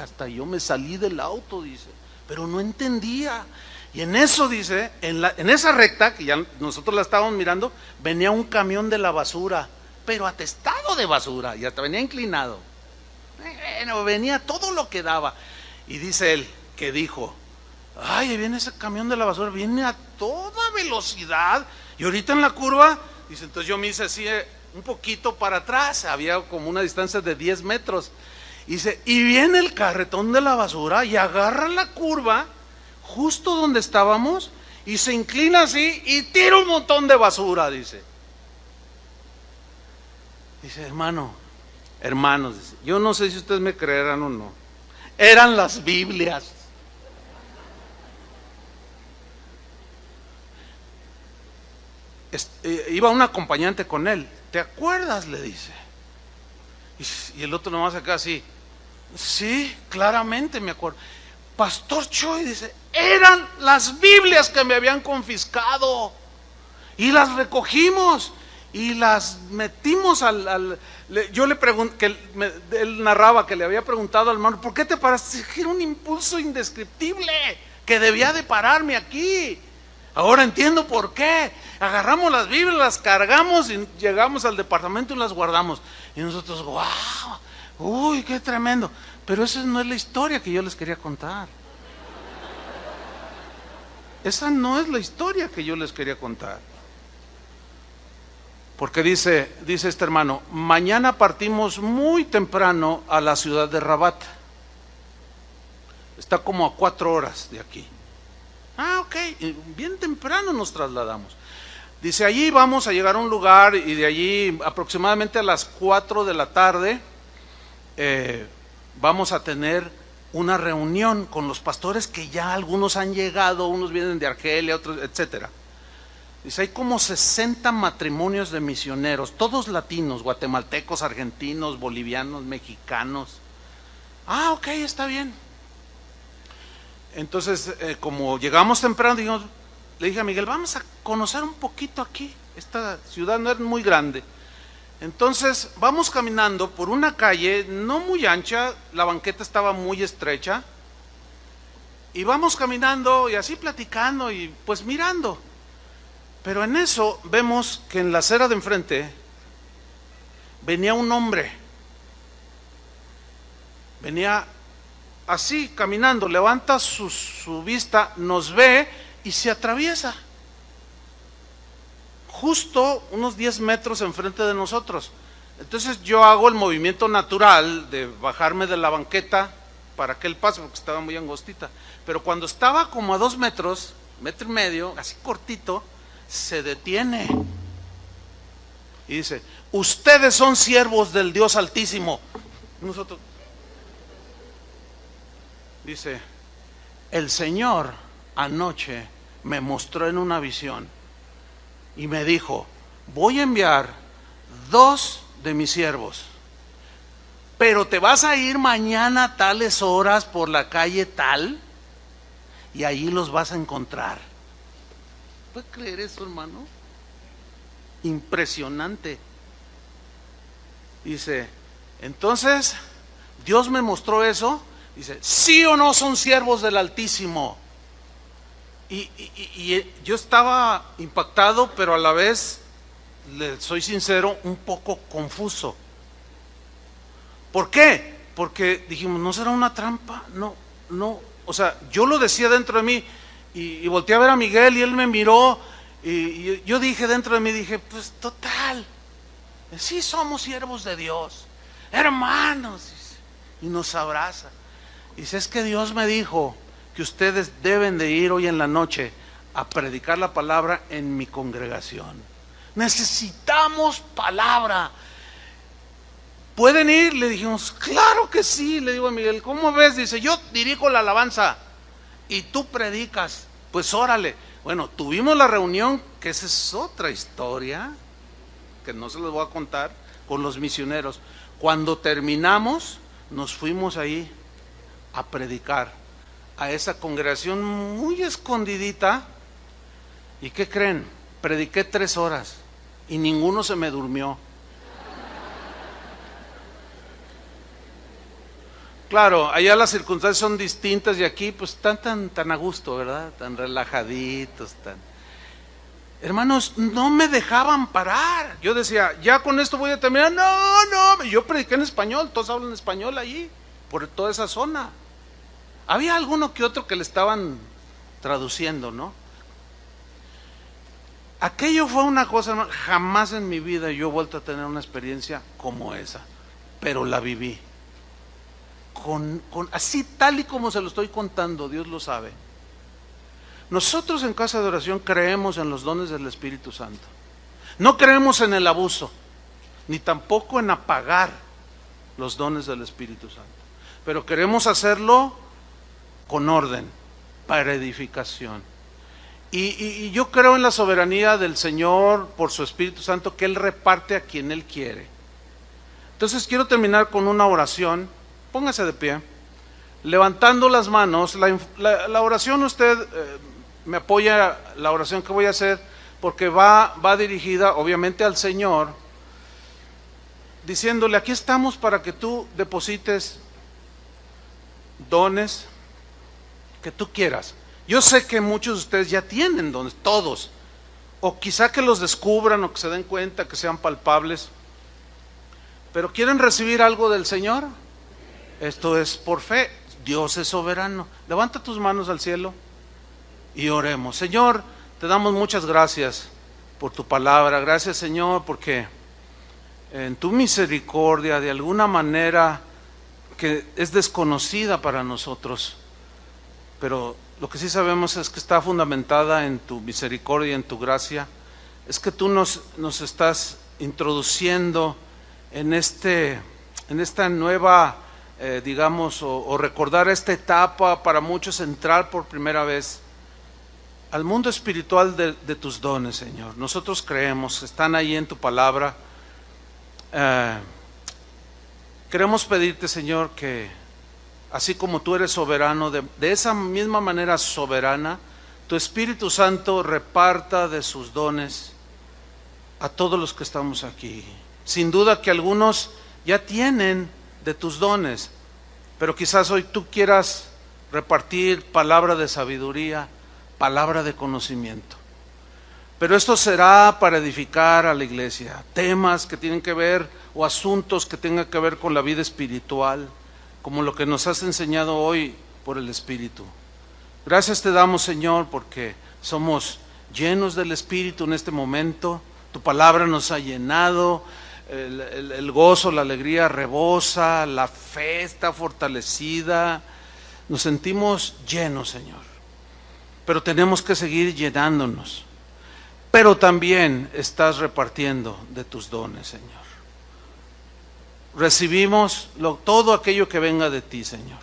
hasta yo me salí del auto, dice, pero no entendía. Y en eso, dice, en esa recta, que ya nosotros la estábamos mirando, venía un camión de la basura, pero atestado de basura, y hasta venía inclinado. Bueno, venía todo lo que daba. Y dice él, que dijo, ay, viene ese camión de la basura, viene a toda velocidad, y ahorita en la curva, dice, entonces yo me hice así un poquito para atrás, había como una distancia de 10 metros. Dice, y viene el carretón de la basura y agarra la curva, justo donde estábamos, y se inclina así y tira un montón de basura, dice. Dice, hermanos, dice, yo no sé si ustedes me creerán o no, eran las Biblias. Iba un acompañante con él. ¿Te acuerdas? Le dice. Y el otro nomás acá así, sí, claramente me acuerdo. Pastor Choi, dice, eran las Biblias que me habían confiscado y las recogimos y las metimos yo le pregunté, él narraba que le había preguntado al hermano, ¿por qué te paraste? Era un impulso indescriptible que debía de pararme aquí. Ahora entiendo por qué. Agarramos las Biblias, las cargamos y llegamos al departamento y las guardamos. Y nosotros, wow, uy, qué tremendo. Pero esa no es la historia que yo les quería contar. Esa no es la historia que yo les quería contar. Porque dice este hermano, mañana partimos muy temprano a la ciudad de Rabat. Está como a 4 horas de aquí. Ok, bien temprano nos trasladamos. Dice, allí vamos a llegar a un lugar y de allí aproximadamente a las 4 de la tarde vamos a tener una reunión con los pastores que ya algunos han llegado, unos vienen de Argelia, otros, etcétera. Dice, hay como 60 matrimonios de misioneros, todos latinos, guatemaltecos, argentinos, bolivianos, mexicanos. Ok, está bien. Entonces, como llegamos temprano, le dije a Miguel, vamos a conocer un poquito aquí. Esta ciudad no es muy grande. Entonces, vamos caminando por una calle no muy ancha, la banqueta estaba muy estrecha, y vamos caminando y así platicando y pues mirando. Pero en eso vemos que en la acera de enfrente venía un hombre. Venía así caminando, levanta su vista, nos ve y se atraviesa. Justo unos 10 metros enfrente de nosotros. Entonces yo hago el movimiento natural de bajarme de la banqueta para que él pase, porque estaba muy angostita. Pero cuando estaba como a 2 metros, 1.5 metros, así cortito, se detiene y dice, ustedes son siervos del Dios Altísimo. Nosotros, dice, el Señor anoche me mostró en una visión y me dijo, voy a enviar 2 de mis siervos pero te vas a ir mañana a tales horas por la calle tal y allí los vas a encontrar. ¿Puedes creer eso, hermano? Impresionante. Dice, entonces Dios me mostró eso. Dice, ¿sí o no son siervos del Altísimo? Y yo estaba impactado, pero a la vez, le soy sincero, un poco confuso. ¿Por qué? Porque dijimos, ¿no será una trampa? No, o sea, yo lo decía dentro de mí y volteé a ver a Miguel y él me miró y yo dije dentro de mí, dije, pues total, sí somos siervos de Dios, hermanos, y nos abraza. Dice, es que Dios me dijo que ustedes deben de ir hoy en la noche a predicar la palabra en mi congregación. Necesitamos palabra. ¿Pueden ir? Le dijimos, claro que sí. Le digo a Miguel, ¿cómo ves? Dice, yo dirijo la alabanza y tú predicas. Pues órale. Bueno, tuvimos la reunión, que esa es otra historia, que no se les voy a contar, con los misioneros. Cuando terminamos, nos fuimos ahí a predicar a esa congregación muy escondidita. ¿Y qué creen? Prediqué 3 horas y ninguno se me durmió. Claro, allá las circunstancias son distintas y aquí pues están tan a gusto, ¿verdad? Tan relajaditos, Hermanos, no me dejaban parar. Yo decía, ya con esto voy a terminar. No, yo prediqué en español, todos hablan español allí, por toda esa zona. Había alguno que otro que le estaban traduciendo, ¿no? Aquello fue una cosa, hermano, jamás en mi vida yo he vuelto a tener una experiencia como esa, pero la viví. Así tal y como se lo estoy contando, Dios lo sabe. Nosotros en Casa de Oración creemos en los dones del Espíritu Santo. No creemos en el abuso, ni tampoco en apagar los dones del Espíritu Santo. Pero queremos hacerlo con orden, para edificación. Y yo creo en la soberanía del Señor por su Espíritu Santo, que Él reparte a quien Él quiere. Entonces quiero terminar con una oración. Póngase de pie, levantando las manos. La oración usted me apoya, la oración que voy a hacer, porque va dirigida obviamente al Señor, diciéndole, aquí estamos para que tú deposites dones que tú quieras. Yo sé que muchos de ustedes ya tienen dones, todos, o quizá que los descubran o que se den cuenta, que sean palpables, pero ¿quieren recibir algo del Señor? Esto es por fe. Dios es soberano. Levanta tus manos al cielo y oremos. Señor, te damos muchas gracias por tu palabra. Gracias, Señor, porque en tu misericordia, de alguna manera que es desconocida para nosotros, pero lo que sí sabemos es que está fundamentada en tu misericordia y en tu gracia, es que tú nos estás introduciendo en esta nueva digamos, o recordar esta etapa para muchos, entrar por primera vez al mundo espiritual de tus dones, Señor. Nosotros creemos, están ahí en tu palabra. Queremos pedirte, Señor, que así como tú eres soberano, de esa misma manera soberana, tu Espíritu Santo reparta de sus dones a todos los que estamos aquí. Sin duda que algunos ya tienen de tus dones, pero quizás hoy tú quieras repartir palabra de sabiduría, palabra de conocimiento. Pero esto será para edificar a la iglesia, temas que tienen que ver o asuntos que tengan que ver con la vida espiritual, como lo que nos has enseñado hoy por el Espíritu. Gracias te damos, Señor, porque somos llenos del Espíritu en este momento. Tu palabra nos ha llenado. El gozo, la alegría rebosa, la fe está fortalecida, nos sentimos llenos, Señor, pero tenemos que seguir llenándonos, pero también estás repartiendo de tus dones, Señor. Recibimos todo aquello que venga de ti, Señor.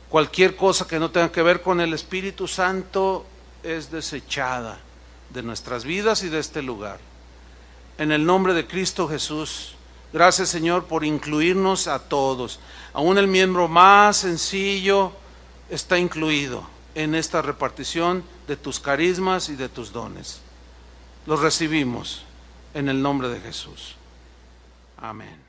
Cualquier cosa que no tenga que ver con el Espíritu Santo es desechada de nuestras vidas y de este lugar. En el nombre de Cristo Jesús, Gracias, Señor, por incluirnos a todos. Aún el miembro más sencillo está incluido en esta repartición de tus carismas y de tus dones. Los recibimos en el nombre de Jesús. Amén.